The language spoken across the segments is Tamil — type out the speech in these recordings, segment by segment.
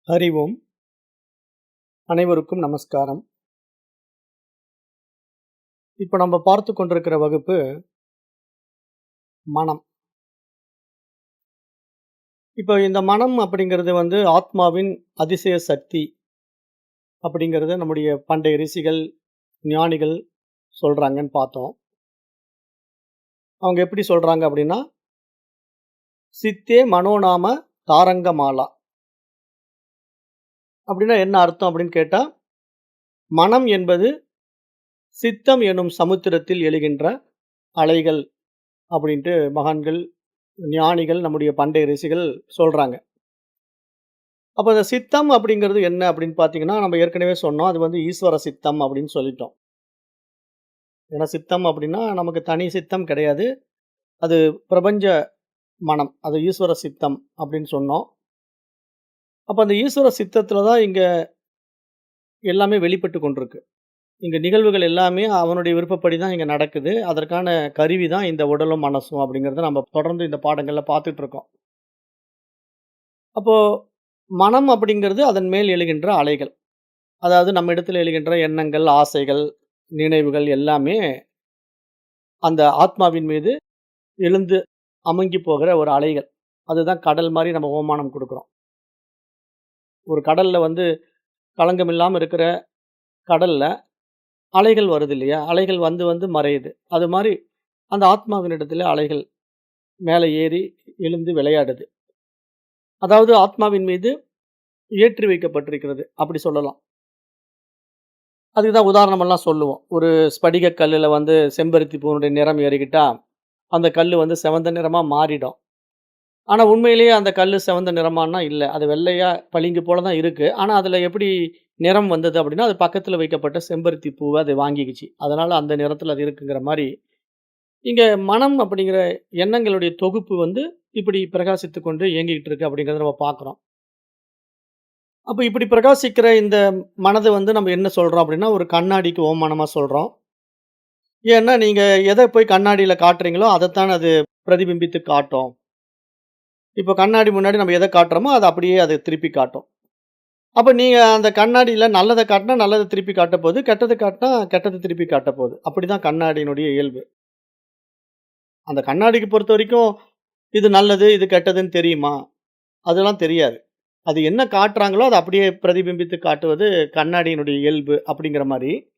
அறிவோம். அனைவருக்கும் நமஸ்காரம். இப்போ நம்ம பார்த்து கொண்டிருக்கிற வகுப்பு மனம். இப்போ இந்த மனம் அப்படிங்கிறது ஆத்மாவின் அதிசய சக்தி அப்படிங்கிறத நம்முடைய பண்டைய ரிஷிகள், ஞானிகள் சொல்றாங்கன்னு பார்த்தோம். அவங்க எப்படி சொல்றாங்க அப்படின்னா, சித்தே மனோநாம தாரங்கமாலா. அப்படின்னா என்ன அர்த்தம் அப்படின்னு கேட்டா, மனம் என்பது சித்தம் எனும் சமுத்திரத்தில் எழுகின்ற அலைகள் அப்படின்ட்டு மகான்கள், ஞானிகள், நம்முடைய பண்டைய ரிஷிகள் சொல்றாங்க. அப்ப அந்த சித்தம் அப்படிங்கிறது என்ன அப்படின்னு பார்த்தீங்கன்னா, நம்ம ஏற்கனவே சொன்னோம். அது ஈஸ்வர சித்தம் அப்படின்னு சொல்லிட்டோம். ஏன்னா சித்தம் அப்படின்னா நமக்கு தனி சித்தம் கிடையாது. அது பிரபஞ்ச மனம். அது ஈஸ்வர சித்தம் அப்படின்னு சொன்னோம். அப்ப அந்த ஈஸ்வர சித்தத்துல தான் இங்க எல்லாமே வெளிப்பட்டு கொண்டிருக்கு. இங்க நிகழ்வுகள் எல்லாமே அவனுடைய விருப்பப்படி தான் இங்க நடக்குது. அதற்கான கருவி தான் இந்த உடலும், மனசும் அப்படிங்கிறத நம்ம தொடர்ந்து இந்த பாடங்கள்ல பார்த்துட்டு இருக்கோம். அப்போ மனம் அப்படிங்கிறது அதன் மேல் எழுகின்ற அலைகள். அதாவது நம்ம இடத்துல எழுகின்ற எண்ணங்கள், ஆசைகள், நினைவுகள் எல்லாமே அந்த ஆத்மாவின் மீது எழுந்து அமுங்கி போகிற ஒரு அலைகள். அதுதான் கடல் மாரி நம்ம ஓமானம் குடுக்குறோம். ஒரு கடல்ல களங்கம் இல்லாம இருக்கிற கடல்ல அலைகள் வருது இல்லையா? அலைகள் வந்து வந்து மறையுது. அது மாரி அந்த ஆத்மாவினிடத்தில அலைகள் மேலே ஏறி எழுந்து விளையாடுது. அதாவது ஆத்மாவின் மீது ஏற்றி வைக்கப்பட்டிருக்கிறது. அப்படி சொல்லலாம். அதுக்கு தான் உதாரணமெல்லாம் சொல்லுவோம். ஒரு ஸ்படிக கல்லுல செம்பருத்தி பூவினுடைய நிறம் ஏறிக்கிட்டா, அந்த கல்லு சிவந்த நிறமா மாறிடும். ஆனா உண்மையிலேயே அந்த கல்லு சிவந்த நிறமான்னா இல்ல. அது வெள்ளையா பளிங்கு போல தான் இருக்கு. ஆனா அதுல எப்படி நிறம் வந்தது அப்படின்னா, அது பக்கத்துல வைக்கப்பட்ட செம்பருத்தி பூவ அது வாங்கிக்கிச்சு. அதனால அந்த நிறத்துல அது இருக்குங்கிற மாரி, இங்க மனம் அப்படிங்கிற எண்ணங்களுடைய தொகுப்பு இப்படி பிரகாசித்துக் கொண்டு இயங்கிக்கிட்டு இருக்கு அப்படிங்கிறத நம்ம பார்க்குறோம். அப்ப இப்படி பிரகாசிக்கிற இந்த மனத நம்ம என்ன சொல்றோம் அப்படின்னா, ஒரு கண்ணாடிக்கு ஓமானமா சொல்றோம். ஏன்னா, நீங்க எத போய் கண்ணாடியில காட்டுறீங்களோ, அதத்தான் அது பிரதிபிம்பித்து காட்டும். இப்போ கண்ணாடி முன்னாடி நம்ம எத காட்டுறோமோ, அத அப்படியே அது திருப்பி காட்டும். அப்ப நீங்க அந்த கண்ணாடியில நல்லத காட்டுனா, நல்லத திருப்பி காட்டப்போது. கெட்டத காட்டுனா, கெட்டத திருப்பி காட்டப்போது. அப்படிதான் கண்ணாடியினுடைய இயல்பு. அந்த கண்ணாடிக்கு பொறுத்தவரைக்கும், இது நல்லது, இது கெட்டதுன்னு தெரியுமா? அதெல்லாம் தெரியாது. அது என்ன காட்டுறாங்களோ, அத அப்படியே பிரதிபிம்பித்து காட்டுவது கண்ணாடியினுடைய இயல்பு அப்படிங்கிற மாரி,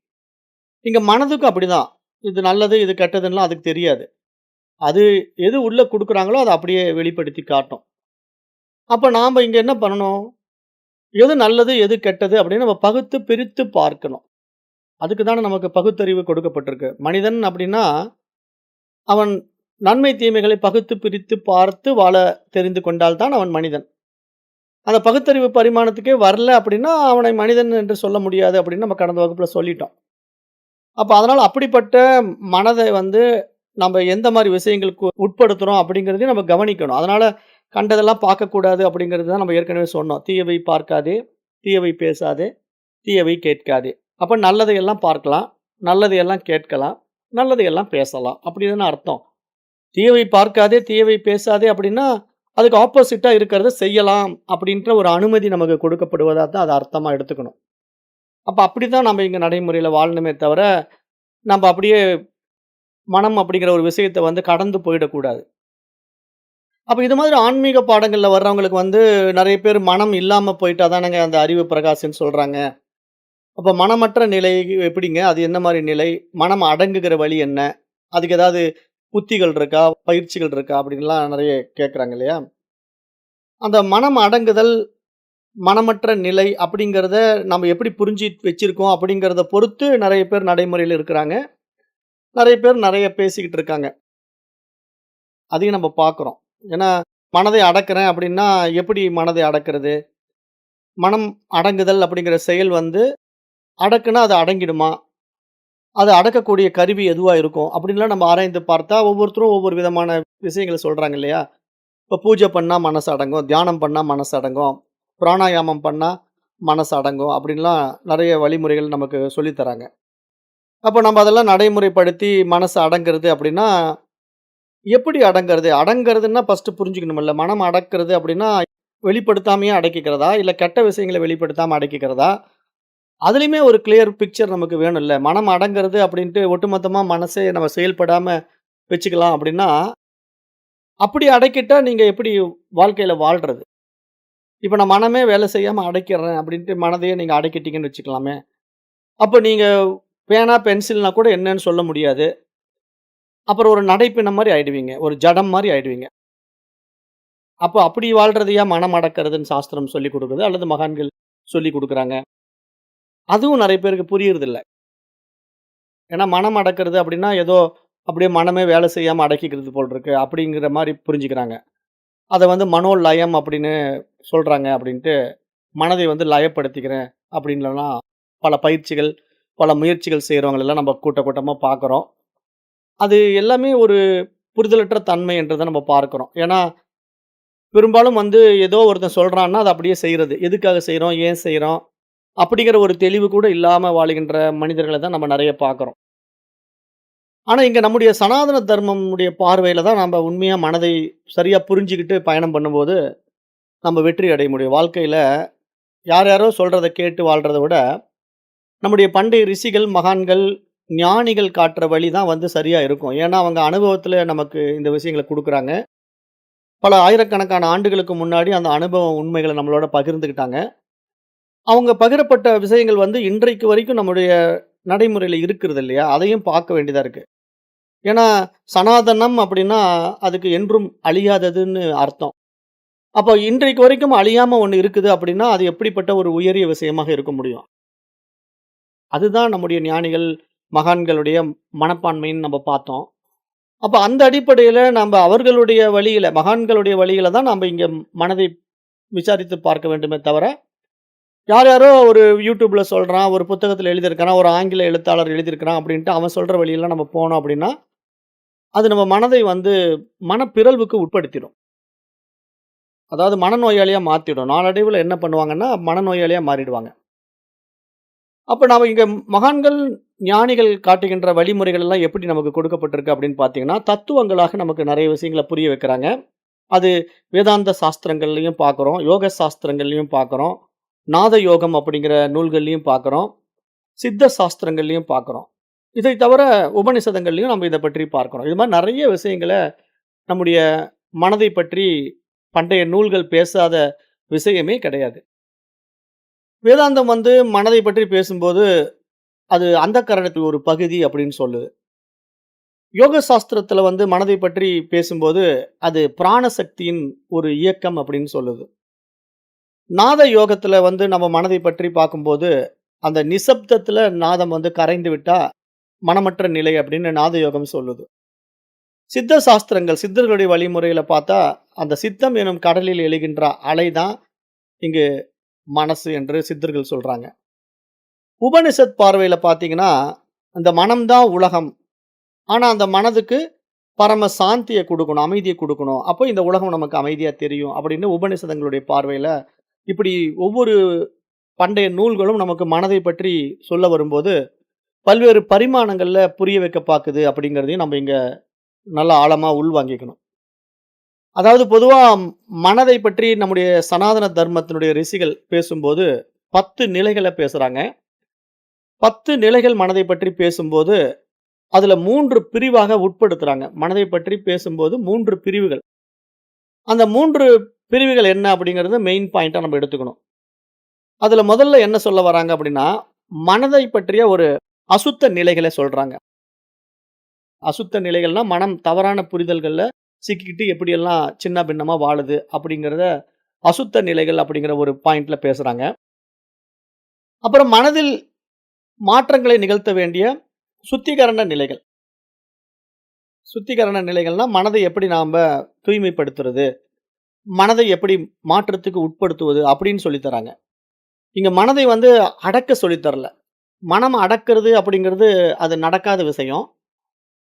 இங்க மனதுக்கும் அப்படிதான். இது நல்லது, இது கெட்டதுன்னுலாம் அதுக்கு தெரியாது. அது எது உள்ள குடுக்குறாங்களோ, அத அப்படியே வெளிப்படுத்தி காட்டும். அப்ப நாம இங்க என்ன பண்ணணும்? எது நல்லது, எது கெட்டது அப்படின்னு நம்ம பகுத்து பிரித்து பார்க்கணும். அதுக்கு தானே நமக்கு பகுத்தறிவு கொடுக்கப்பட்டிருக்கு. மனிதன் அப்படின்னா, அவன் நன்மை, தீமைகளை பகுத்து பிரித்து பார்த்து வாழ தெரிந்து கொண்டால் தான் அவன் மனிதன். அந்த பகுத்தறிவு பரிமாணத்துக்கே வரல அப்படின்னா, அவனை மனிதன் என்று சொல்ல முடியாது அப்படின்னு நம்ம கடந்த வகுப்புல சொல்லிட்டோம். அப்ப அதனால அப்படிப்பட்ட மனதை நம்ம எந்த மாரி விஷயங்களுக்கு உட்படுத்துறோம் அப்படிங்கிறதையும் நம்ம கவனிக்கணும். அதனால கண்டதெல்லாம் பார்க்கக்கூடாது அப்படிங்கிறது தான் நம்ம ஏற்கனவே சொன்னோம். தீயவை பார்க்காதே, தீயவை பேசாதே, தீயவை கேட்காதே. அப்ப நல்லதையெல்லாம் பார்க்கலாம், நல்லதையெல்லாம் கேட்கலாம், நல்லதையெல்லாம் பேசலாம். அப்படி தானே அர்த்தம். தீயவை பார்க்காதே, தீயவை பேசாதே அப்படின்னா, அதுக்கு ஆப்போசிட்டா இருக்கிறத செய்யலாம் அப்படின்ற ஒரு அனுமதி நமக்கு கொடுக்கப்படுவதா தான் அத அர்த்தமா எடுத்துக்கணும். அப்ப அப்படித்தான் நம்ம இங்க நடைமுறையில வாழணுமே தவிர, நம்ம அப்படியே மனம் அப்படிங்கிற ஒரு விஷயத்த கடந்து போயிடக்கூடாது. அப்ப இது மாதிரி ஆன்மீக பாடங்கள்ல வர்றவங்களுக்கு நெறைய பேர் மனம் இல்லாம போயிட்டா தானங்க அந்த அறிவு பிரகாசம்ன்னு சொல்றாங்க. அப்ப மனமற்ற நிலை எப்படிங்க? அது என்ன மாரி நிலை? மனம் அடங்குகிற வழி என்ன? அதுக்கு ஏதாவது உத்திகள் இருக்கா? பயிற்சிகள் இருக்கா? அப்படின்லாம் நெறைய கேட்கறாங்க இல்லையா? அந்த மனம் அடங்குதல், மனமற்ற நிலை அப்படிங்கிறத நம்ம எப்படி புரிஞ்சு வச்சிருக்கோம் அப்படிங்கிறத பொறுத்து நெறைய பேர் நடைமுறையில இருக்கிறாங்க. நெறைய பேர் நெறைய பேசிக்கிட்டு இருக்காங்க. அதையும் நம்ம பார்க்குறோம். ஏன்னா, மனதை அடக்குறேன் அப்படின்னா, எப்படி மனதை அடக்குறது? மனம் அடங்குதல் அப்படிங்கிற செயல் அடக்குனா அது அடங்கிடுமா? அது அடக்கக்கூடிய கருவி எதுவா இருக்கும்? அப்படின்லாம் நம்ம ஆராய்ந்து பார்த்தா, ஒவ்வொருத்தரும் ஒவ்வொரு விதமான விஷயங்கள சொல்றாங்க இல்லையா? இப்ப பூஜை பண்ணா மனசு அடங்கும், தியானம் பண்ணா மனசு அடங்கும், பிராணாயாமம் பண்ணா மனசு அடங்கும் அப்படின்லாம் நெறைய வழிமுறைகள் நமக்கு சொல்லி தராங்க. அப்ப நம்ம அதெல்லாம் நடைமுறைப்படுத்தி மனசு அடங்குறது அப்படின்னா, எப்படி அடங்குறது? அடங்குறதுன்னா ஃபர்ஸ்ட்டு புரிஞ்சுக்கணும்ல. மனம் அடக்குறது அப்படின்னா, வெளிப்படுத்தாமயே அடக்கிக்கிறதா? இல்ல கெட்ட விஷயங்கள வெளிப்படுத்தாம அடக்கிக்கிறதா? அதுலயுமே ஒரு கிளியர் பிக்சர் நமக்கு வேணும்ல. மனம் அடங்குறது அப்படின்ட்டு ஒட்டுமொத்தமா மனசே நம்ம செயல்படாம வச்சுக்கலாம் அப்படின்னா, அப்படி அடக்கிட்டா நீங்க எப்படி வாழ்க்கையில வாழ்றது? இப்ப நான் மனமே வேலை செய்யாம அடக்கிர்றேன் அப்படின்ட்டு மனதையே நீங்க அடக்கிட்டீங்கன்னு வச்சுக்கலாமே. அப்ப நீங்க பேனா, பென்சில்னா கூட என்னன்னு சொல்ல முடியாது. அப்புறம் ஒரு நடைப்பிணம் மாரி ஆயிடுவீங்க. ஒரு ஜடம் மாரி ஆயிடுவீங்க. அப்ப அப்படி வாழ்றதையா மனம் அடக்கிறதுன்னு சாஸ்திரம் சொல்லிக் குடுக்குது, அல்லது மகான்கள் சொல்லிக் குடுக்குறாங்க. அதுவும் நெறைய பேருக்கு புரியறதில்ல. ஏன்னா மனம் அடக்கிறது அப்படின்னா, ஏதோ அப்படியே மனமே வேலை செய்யாம அடக்கிக்கிறது போல இருக்கு, அப்படிங்கிற மாரி புரிஞ்சுக்கிறாங்க. அத வந்து மனோலயம் அப்படின்னு சொல்றாங்க அப்படின்ட்டு, மனதை வந்து லயப்படுத்திக்கிறேன் அப்படின்லாம் பல பயிற்சிகள், பல முயற்சிகள் செய்றவங்களெல்லாம் நம்ம கூட்டமா பார்க்குறோம். அது எல்லாமே ஒரு புரிதலற்ற தன்மை என்றத நம்ம பார்க்கிறோம். ஏன்னா, பெரும்பாலும் வந்து ஏதோ ஒருத்தன் சொல்றான்னா, அத அப்படியே செய்றது. எதுக்காக செய்றோம்? ஏன் செய்றோம்? அப்படிங்கிற ஒரு தெளிவு கூட இல்லாம வாழுகின்ற மனிதர்கள தான் நம்ம நெறைய பார்க்குறோம். ஆனா, இங்க நம்முடைய சனாதன தர்மமுடைய பார்வையில தான் நம்ப உண்மையா மனதை சரியா புரிஞ்சுகிட்டு பயணம் பண்ணும்போது, நம்ம வெற்றி அடைய முடியும். வாழ்க்கையில யார் யாரோ சொல்றத கேட்டு வாழ்றத விட, நம்முடைய பண்டைய ரிஷிகள், மகான்கள், ஞானிகள் காட்டுற வழி தான் வந்து சரியா இருக்கும். ஏன்னா, அவங்க அனுபவத்துல நமக்கு இந்த விஷயங்கள குடுக்குறாங்க. பல ஆயிரக்கணக்கான ஆண்டுகளுக்கு முன்னாடி அந்த அனுபவ உண்மைகள நம்மளோட பகிர்ந்துக்கிட்டாங்க. அவங்க பகிரப்பட்ட விஷயங்கள் வந்து இன்றைக்கு வரைக்கும் நம்முடைய நடைமுறையில இருக்கிறது இல்லையா? அதையும் பார்க்க வேண்டியதா இருக்கு. ஏன்னா, சனாதனம் அப்படின்னா, அதுக்கு என்றும் அழியாததுன்னு அர்த்தம். அப்போ இன்றைக்கு வரைக்கும் அழியாம ஒண்ணு இருக்குது அப்படின்னா, அது எப்படிப்பட்ட ஒரு உயரிய விஷயமாக இருக்க முடியும்? அதுதான் நம்முடைய ஞானிகள், மகான்களுடைய மனப்பான்மைன்னு நம்ம பார்த்தோம். அப்ப அந்த அடிப்படையில நம்ப அவர்களுடைய வழியில, மகான்களுடைய வழியில தான் நம்ப இங்க மனதை விசாரித்து பார்க்க வேண்டுமே தவிர, யார் யாரோ ஒரு YouTubeல சொல்றான், ஒரு புத்தகத்துல எழுதியிருக்கிறான், ஒரு ஆங்கில எழுத்தாளர் எழுதியிருக்கிறான் அப்படின்ட்டு அவன் சொல்ற வழியில நம்ம போனோம் அப்படின்னா, அது நம்ம மனதை வந்து மனப்பிறழ்வுக்கு உட்படுத்திடும். அதாவது மனநோயாளியா மாத்திடும். நாளடைவுல என்ன பண்ணுவாங்கன்னா, மனநோயாளியா மாறிடுவாங்க. அப்ப நாம இங்க மகான்கள், ஞானிகள் காட்டுகின்ற வழிமுறைகள் எல்லாம் எப்படி நமக்கு கொடுக்கப்பட்டிருக்கு அப்படின்னு பார்த்தீங்கன்னா, தத்துவங்களாக நமக்கு நெறைய விஷயங்கள புரிய வைக்கிறாங்க. அது வேதாந்த சாஸ்திரங்கள்லயும் பார்க்குறோம். யோக சாஸ்திரங்கள்லயும் பார்க்குறோம். நாத யோகம் அப்படிங்கிற நூல்கள்லயும் பார்க்குறோம். சித்த சாஸ்திரங்கள்லயும் பார்க்குறோம். இதை தவிர உபநிஷதங்கள்லயும் நம்ம இத பற்றி பார்க்கிறோம். இது மாரி நெறைய விஷயங்கள நம்முடைய மனதை பற்றி பண்டைய நூல்கள் பேசாத விஷயமே கிடையாது. வேதாந்தம் வந்து மனதை பற்றி பேசும்போது, அது அந்தக்கரணத்தின் ஒரு பகுதி அப்படின்னு சொல்லுது. யோக சாஸ்திரத்துல வந்து மனதை பற்றி பேசும்போது, அது பிராண சக்தியின் ஒரு இயக்கம் அப்படின்னு சொல்லுது. நாத யோகத்துல வந்து நம்ம மனதை பற்றி பார்க்கும்போது, அந்த நிசப்தத்துல நாதம் வந்து கரைந்து விட்டா, மனமற்ற நிலை அப்படின்னு நாத யோகம் சொல்லுது. சித்த சாஸ்திரங்கள், சித்தர்களுடைய வழிமுறையில பார்த்தா, அந்த சித்தம் எனும் கடலில் எழுகின்ற அலை தான் இங்கு மனசு என்று சித்தர்கள் சொல்றாங்க. உபனிஷத் பார்வையில பார்த்தீங்கன்னா, அந்த மனம் தான் உலகம். ஆனா, அந்த மனதுக்கு பரம சாந்திய குடுக்கணும், அமைதிய குடுக்கணும். அப்போ இந்த உலகம் நமக்கு அமைதியா தெரியும். அப்படின்னு உபநிஷதங்களுடைய பார்வையில, இப்படி ஒவ்வொரு பண்டைய நூல்களும் நமக்கு மனதை பற்றி சொல்ல வரும்போது, பல்வேறு பரிமாணங்கள்ல புரிய வைக்க பாக்குது அப்படிங்கிறதையும் நம்ம இங்க நல்லா ஆழமா உள்வாங்கிக்கணும். அதாவது பொதுவா மனதை பற்றி நம்முடைய சனாதன தர்மத்தினுடைய ரிஷிகள் பேசும்போது 10 நிலைகள பேசுறாங்க. 10 நிலைகள் மனதை பற்றி பேசும்போது, அதுல 3 பிரிவாக உட்படுத்துறாங்க. மனதை பற்றி பேசும்போது 3 பிரிவுகள். அந்த 3 பிரிவுகள் என்ன அப்படிங்கிறத மெயின் பாயிண்ட்டா நம்ம எடுத்துக்கணும். அதுல முதல்ல என்ன சொல்ல வராங்க அப்படின்னா, மனதை பற்றிய ஒரு அசுத்த நிலைகள சொல்றாங்க. அசுத்த நிலைகள்னா, மனம் தவறான புரிதல்கள்ல சிக்கிக்கிட்டு எப்படியெல்லாம் சின்ன பின்னமா வாழுது அப்படிங்கிறத அசுத்த நிலைகள் அப்படிங்கிற ஒரு பாயிண்ட்ல பேசுறாங்க. அப்புறம் மனதில் மாற்றங்களை நிகழ்த்த வேண்டிய சுத்திகரண நிலைகள். சுத்திகரண நிலைகள்னா, மனதை எப்படி நாம தூய்மைப்படுத்துறது? மனதை எப்படி மாற்றத்துக்கு உட்படுத்துவது? அப்படின்னு சொல்லி தராங்க. இங்க மனதை வந்து அடக்க சொல்லி தரல. மனம் அடக்குறது அப்படிங்கிறது அது நடக்காத விஷயம்.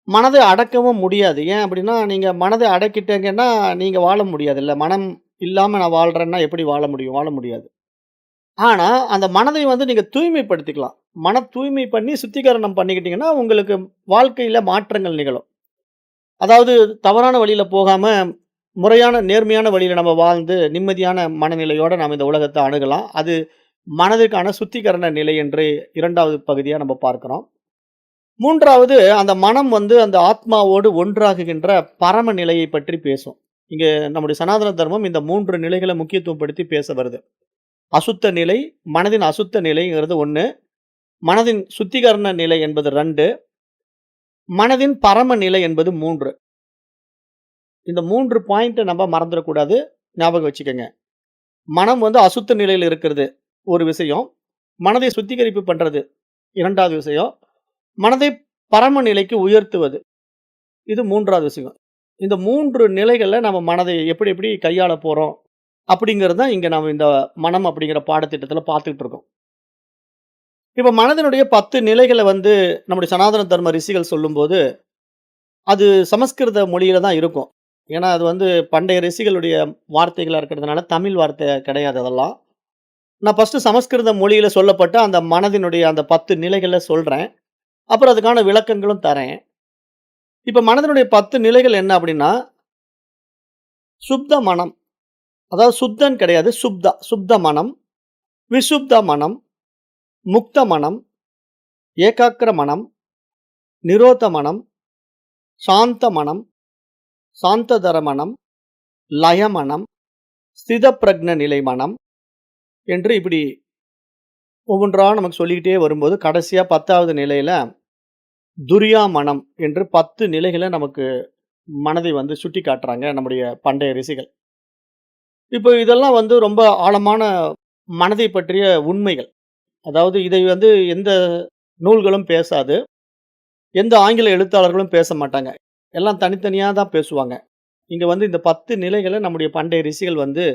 மனதை அடக்கவும் முடியாது. ஏன் அப்படின்னா, நீங்க மனதை அடக்கிட்டீங்கன்னா, நீங்க வாழ முடியாதுல்ல. மனம் இல்லாம நான் வாழ்றேன்னா எப்படி வாழ முடியும்? வாழ முடியாது. ஆனா, அந்த மனதை வந்து நீங்க தூய்மைப்படுத்திக்கலாம். மன தூய்மை பண்ணி சுத்திகரணம் பண்ணிக்கிட்டீங்கன்னா, உங்களுக்கு வாழ்க்கையில மாற்றங்கள் நிகழும். அதாவது தவறான வழியில போகாம, முறையான நேர்மையான வழியில நம்ம வாழ்ந்து நிம்மதியான மனநிலையோட நாம இந்த உலகத்த அணுகலாம். அது மனதுக்கான சுத்திகரண நிலை என்று 2வது பகுதியா நம்ம பார்க்கிறோம். 3வது அந்த மனம் வந்து அந்த ஆத்மாவோடு ஒன்றாகுகின்ற பரம நிலையை பற்றி பேசும். இங்க நம்முடைய சனாதன தர்மம் இந்த 3 நிலைகள முக்கியத்துவப்படுத்தி பேச வருது. அசுத்த நிலை, மனதின் அசுத்த நிலைங்கிறது 1, மனதின் சுத்திகரண நிலை என்பது 2, மனதின் பரம நிலை என்பது 3. இந்த 3 பாயிண்ட்ட நம்ம மறந்துறக்கூடாது. ஞாபகம் வச்சுக்கங்க. மனம் வந்து அசுத்த நிலையில இருக்கிறது ஒரு விஷயம். மனதை சுத்திகரிப்பு பண்றது 2வது விஷயம். மனதை பரம நிலைக்கு உயர்த்துவது. இது 3வது விஷயம். இந்த 3 நிலைகள்ல நம்ம மனதை எப்படி எப்படி கையாள போறோம் அப்படிங்கிறது தான் இங்க நம்ம இந்த மனம் அப்படிங்கிற பாடத்திட்டத்துல பார்த்துட்டு இருக்கோம். இப்ப மனதினுடைய 10 நிலைகள வந்து நம்முடைய சனாதன தர்ம ரிஷிகள் சொல்லும்போது, அது சமஸ்கிருத மொழியில தான் இருக்கும். ஏன்னா, அது வந்து பண்டைய ரிஷிகளுடைய வார்த்தைகளா இருக்கிறதுனால தமிழ் வார்த்தை கிடையாது அதெல்லாம். நான் ஃபர்ஸ்ட்டு சமஸ்கிருத மொழியில சொல்லப்பட்ட அந்த மனதினுடைய அந்த 10 நிலைகள சொல்றேன். அப்புறம் அதுக்கான விளக்கங்களும் தரேன். இப்ப மனதினுடைய 10 நிலைகள் என்ன அப்படின்னா, சுப்த மனம். அதாவது சுத்தன் கிடையாது. சுப்தா. சுப்த மனம், விசுப்த மனம், முக்த மனம், ஏகாக்கிர மனம், நிரோத மனம், சாந்த மனம், சாந்ததர மனம், லய மனம், ஸ்திதப்பிரக்ஞ நிலை மனம் என்று இப்படி ஒவ்வொன்றா நமக்கு சொல்லிக்கிட்டே வரும்போது, கடைசியா 10வது நிலையில துரியா மனம் என்று 10 நிலைகள நமக்கு மனதை வந்து சுட்டிக்காட்டுறாங்க நம்முடைய பண்டைய ரிஷிகள். இப்போ இதெல்லாம் வந்து ரொம்ப ஆழமான மனதை பற்றிய உண்மைகள். அதாவது இதை வந்து எந்த நூல்களும் பேசாது. எந்த ஆங்கில எழுத்தாளர்களும் பேச மாட்டாங்க. எல்லாம் தனித்தனியா தான் பேசுவாங்க. இங்க வந்து இந்த 10 நிலைகள நம்முடைய பண்டைய ரிஷிகள் வந்து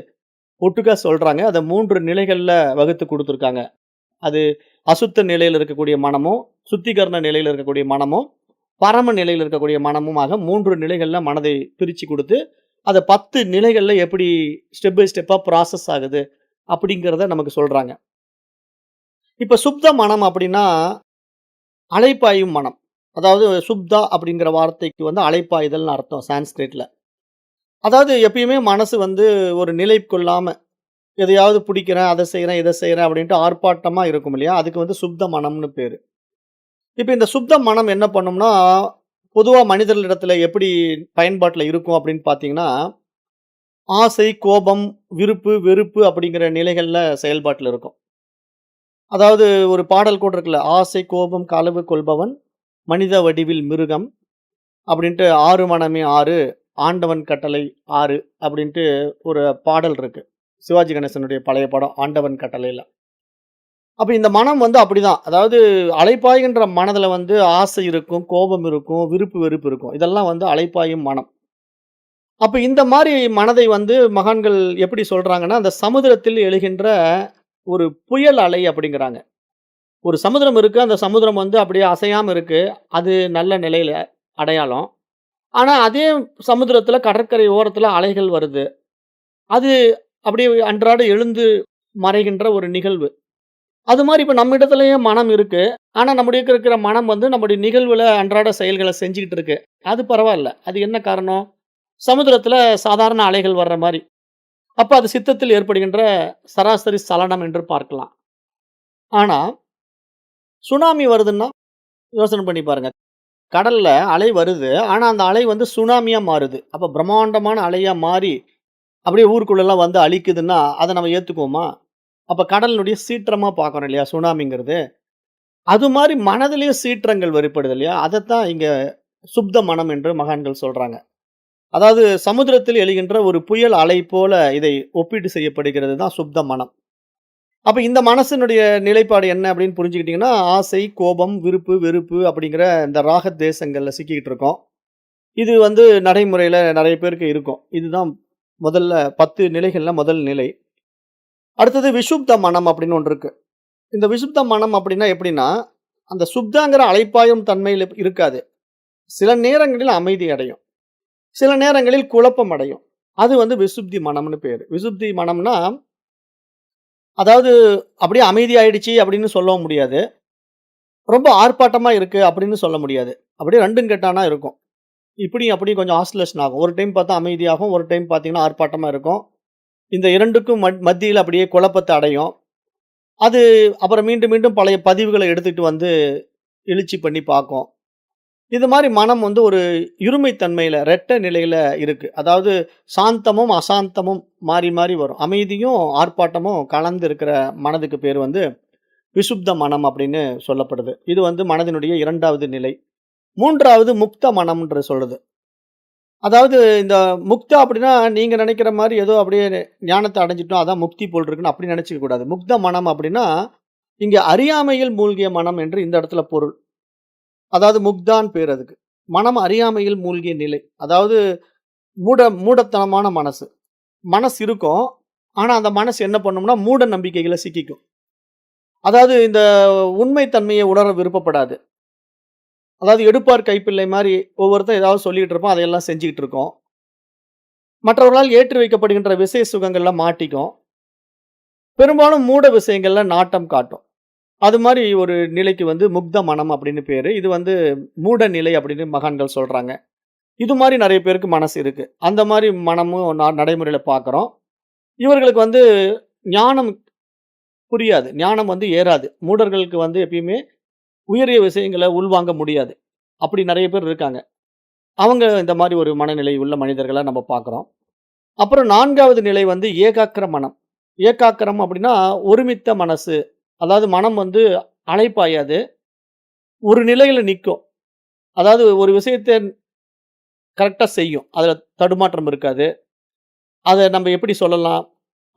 ஒட்டுக்கா சொல்றாங்க. அத 3 நிலைகள்ல வகுத்து குடுத்துருக்காங்க. அது அசுத்த நிலையில இருக்கக்கூடிய மனமும், சுத்திகரண நிலையில இருக்கக்கூடிய மனமும், பரம நிலையில இருக்கக்கூடிய மனமுமாக 3 நிலைகள்ல மனதை பிரிச்சு குடுத்து, அத 10 நிலைகள்ல எப்படி ஸ்டெப் பை ஸ்டெப்பா ப்ராசஸ் ஆகுது அப்படிங்கிறத நமக்கு சொல்றாங்க. இப்ப சுப்த மனம் அப்படின்னா, அலைப்பாயும் மனம். அதாவது சுப்தா அப்படிங்கிற வார்த்தைக்கு வந்து அலைப்பாயுதல்னு அர்த்தம் சான்ஸ்கிரிட்ல. அதாவது எப்பயுமே மனசு வந்து ஒரு நிலை கொள்ளாம, எதையாவது பிடிக்கிறேன், அத செய்றேன், இத செய்றேன் அப்படின்ட்டு ஆர்ப்பாட்டமா இருக்கும் இல்லையா? அதுக்கு வந்து சுப்த மனம்னு பேரு. இப்ப இந்த சுப்த மனம் என்ன பண்ணும்னா, பொதுவா மனிதர்களிடத்துல எப்படி பயன்பாட்டுல இருக்கும் அப்படின்னு பார்த்தீங்கன்னா, ஆசை, கோபம், விருப்பு, வெறுப்பு அப்படிங்கிற நிலைகள்ல செயல்பாட்டுல இருக்கும். அதாவது ஒரு பாடல் கூட இருக்குல்ல, "ஆசை, கோபம், களவு கொள்பவன், மனித வடிவில் மிருகம்" அப்படின்ட்டு "ஆறு மனமே ஆறு, ஆண்டவன் கட்டளை ஆறு" அப்படின்ட்டு ஒரு பாடல் இருக்கு. சிவாஜி கணேசனுடைய பழைய படம் ஆண்டவன் கட்டளைல. அப்ப இந்த மனம் வந்து அப்படிதான். அதாவது அலைப்பாய்கின்ற மனதுல வந்து ஆசை இருக்கும், கோபம் இருக்கும், விருப்பு, வெறுப்பு இருக்கும். இதெல்லாம் வந்து அலைப்பாயும் மனம். அப்ப இந்த மாரி மனதை வந்து மகான்கள் எப்படி சொல்றாங்கன்னா, அந்த சமுத்திரத்தில் எழுகின்ற ஒரு புயல் அலை அப்படிங்கிறாங்க. ஒரு சமுத்திரம் இருக்கு. அந்த சமுத்திரம் வந்து அப்படியே அசையாம இருக்கு. அது நல்ல நிலையில அடையாளம். ஆனா, அதே சமுத்திரத்தில கடற்கரை ஓரத்தில அலைகள் வருது. அது அப்படியே அன்றாட எழுந்து மறைகின்ற ஒரு நிகழ்வு. அது மாரி இப்ப நம்ம இடத்திலேயும் மனம் இருக்கு. ஆனா, நம்முடைய இருக்கிற மனம் வந்து நம்முடைய நிகழ்வுல அன்றாட செயல்கள செஞ்சுகிட்டு இருக்கு. அது பரவால்ல. அது என்ன காரணம்? சமுத்திரத்தில சாதாரண அலைகள் வர்ற மாரி. அப்ப அது சித்தத்தில் ஏற்படுகின்ற சராசரி சலனம் என்று பார்க்கலாம். ஆனா, சுனாமி வருதுன்னா, யோசனை பண்ணி பாருங்க. கடல்ல அலை வருது. ஆனா, அந்த அலை வந்து சுனாமியா மாறுது. அப்ப பிரம்மாண்டமான அலையா மாறி, அப்படியே ஊருக்குள்ளலாம் வந்து அழிக்குதுன்னா, அத நம்ம ஏத்துக்குவோமா? அப்ப கடலினுடைய சீற்றமா பார்க்குறோம் இல்லையா? சுனாமிங்கிறது. அது மாரி மனதிலயும் சீற்றங்கள் வெளிப்படுது இல்லையா? அதத்தான் இங்க சுப்த மனம் என்று மகான்கள் சொல்றாங்க. அதாவது சமுத்திரத்தில் எழுகின்ற ஒரு புயல் அலை போல இதை ஒப்பீடு செய்யப்படுகிறது தான் சுப்த மனம். அப்ப இந்த மனசினுடைய நிலைப்பாடு என்ன அப்படின்னு புரிஞ்சுக்கிட்டீங்கன்னா, ஆசை, கோபம், விருப்பு, வெறுப்பு அப்படிங்கிற இந்த ராக தேசங்கள்ல சிக்கிக்கிட்டு இருக்கோம். இது வந்து நடைமுறையில நெறைய பேருக்கு இருக்கும். இதுதான் முதல்ல 10 நிலைகள்ல முதல் நிலை. அடுத்தது விஷுப்த மனம் அப்படின்னு ஒன்று இருக்கு. இந்த விஷுப்த மனம் அப்படின்னா எப்படின்னா, அந்த சுப்தாங்கிற அலைப்பாயும் தன்மையில இருக்காது. சில நேரங்களில் அமைதி அடையும். சில நேரங்களில் குழப்பம் அடையும். அது வந்து விசுப்தி மனம்னு பேரு. விசுப்தி மனம்னா, அதாவது அப்படியே அமைதியாயிடுச்சு அப்படின்னு சொல்லவும் முடியாது. ரொம்ப ஆர்ப்பாட்டமா இருக்கு அப்படின்னு சொல்ல முடியாது. அப்படியே 2ம் கெட்டானா இருக்கும். இப்படியும் அப்படியும் கொஞ்சம் ஆசிலேஷன் ஆகும். ஒரு டைம் பார்த்தா அமைதியாகும். ஒரு டைம் பார்த்தீங்கன்னா ஆர்ப்பாட்டமா இருக்கும். இந்த 2க்கும் மத்தியில அப்படியே குழப்பத்த அடையும். அது அப்புறம் மீண்டும் மீண்டும் பழைய பதிவுகள எடுத்துட்டு வந்து எழுச்சி பண்ணி பார்க்கும். இது மாரி மனம் வந்து ஒரு இருமை தன்மையில, ரெட்ட நிலையில இருக்கு. அதாவது சாந்தமும், அசாந்தமும் மாறி மாறி வரும். அமைதியும், ஆர்ப்பாட்டமும் கலந்து இருக்கிற மனதுக்கு பேர் வந்து விசுப்த மனம் அப்படின்னு சொல்லப்படுது. இது வந்து மனதினுடைய 2வது நிலை. 3வது முக்த மனம்ன்று சொல்லுது. அதாவது இந்த முக்தா அப்படின்னா, நீங்க நெனைக்கிற மாரி ஏதோ அப்படியே ஞானத்த அடைஞ்சுட்டோம், அதான் முக்தி போல் இருக்குன்னு அப்படி நெனைச்சுக்க கூடாது. முக்த மனம் அப்படின்னா, இங்க அறியாமையில் மூழ்கிய மனம் என்று இந்த இடத்துல பொருள். அதாவது முக்தான்னு பேர் அதுக்கு. மனம் அறியாமையில் மூழ்கிய நிலை. அதாவது மூடத்தனமான மனசு. மனசு இருக்கும். ஆனா, அந்த மனசு என்ன பண்ணும்னா, மூட நம்பிக்கைகள சிக்கிக்கும். அதாவது இந்த உண்மை தன்மையை உணர விருப்பப்படாது. அதாவது எடுப்பார் கைப்பிள்ளை மாரி ஒவ்வொருத்தன் ஏதாவது சொல்லிட்டு இருப்பான். அதையெல்லாம் செஞ்சுகிட்டு இருக்கும். மற்றவர்களால் ஏற்றி வைக்கப்படுகின்ற விஷய சுகங்கள்ல மாட்டிக்கும். பெரும்பாலும் மூட விஷயங்கள்ல நாட்டம் காட்டும். அது மாரி ஒரு நிலைக்கு வந்து முக்த மனம் அப்படின்னு பேரு. இது வந்து மூட நிலை அப்படின்னு மகான்கள் சொல்றாங்க. இது மாரி நெறைய பேருக்கு மனசு இருக்கு. அந்த மாரி மனமும் நடைமுறையில பார்க்குறோம். இவர்களுக்கு வந்து ஞானம் புரியாது. ஞானம் வந்து ஏறாது. மூடர்களுக்கு வந்து எப்பயுமே உயரிய விஷயங்கள உள்வாங்க முடியாது. அப்படி நெறைய பேர் இருக்காங்க. அவங்க இந்த மாரி ஒரு மனநிலை உள்ள மனிதர்கள நம்ம பார்க்குறோம். அப்புறம் 4வது நிலை வந்து ஏகாக்கிர மனம். ஏகாக்கிரம் அப்படின்னா ஒருமித்த மனசு. அதாவது மனம் வந்து அலைப்பாயாது. ஒரு நிலையில நிக்கும். அதாவது ஒரு விஷயத்த கரெக்ட்டா செய்யும். அதுல தடுமாற்றம் இருக்காது. அத நம்ம எப்படி சொல்லலாம்?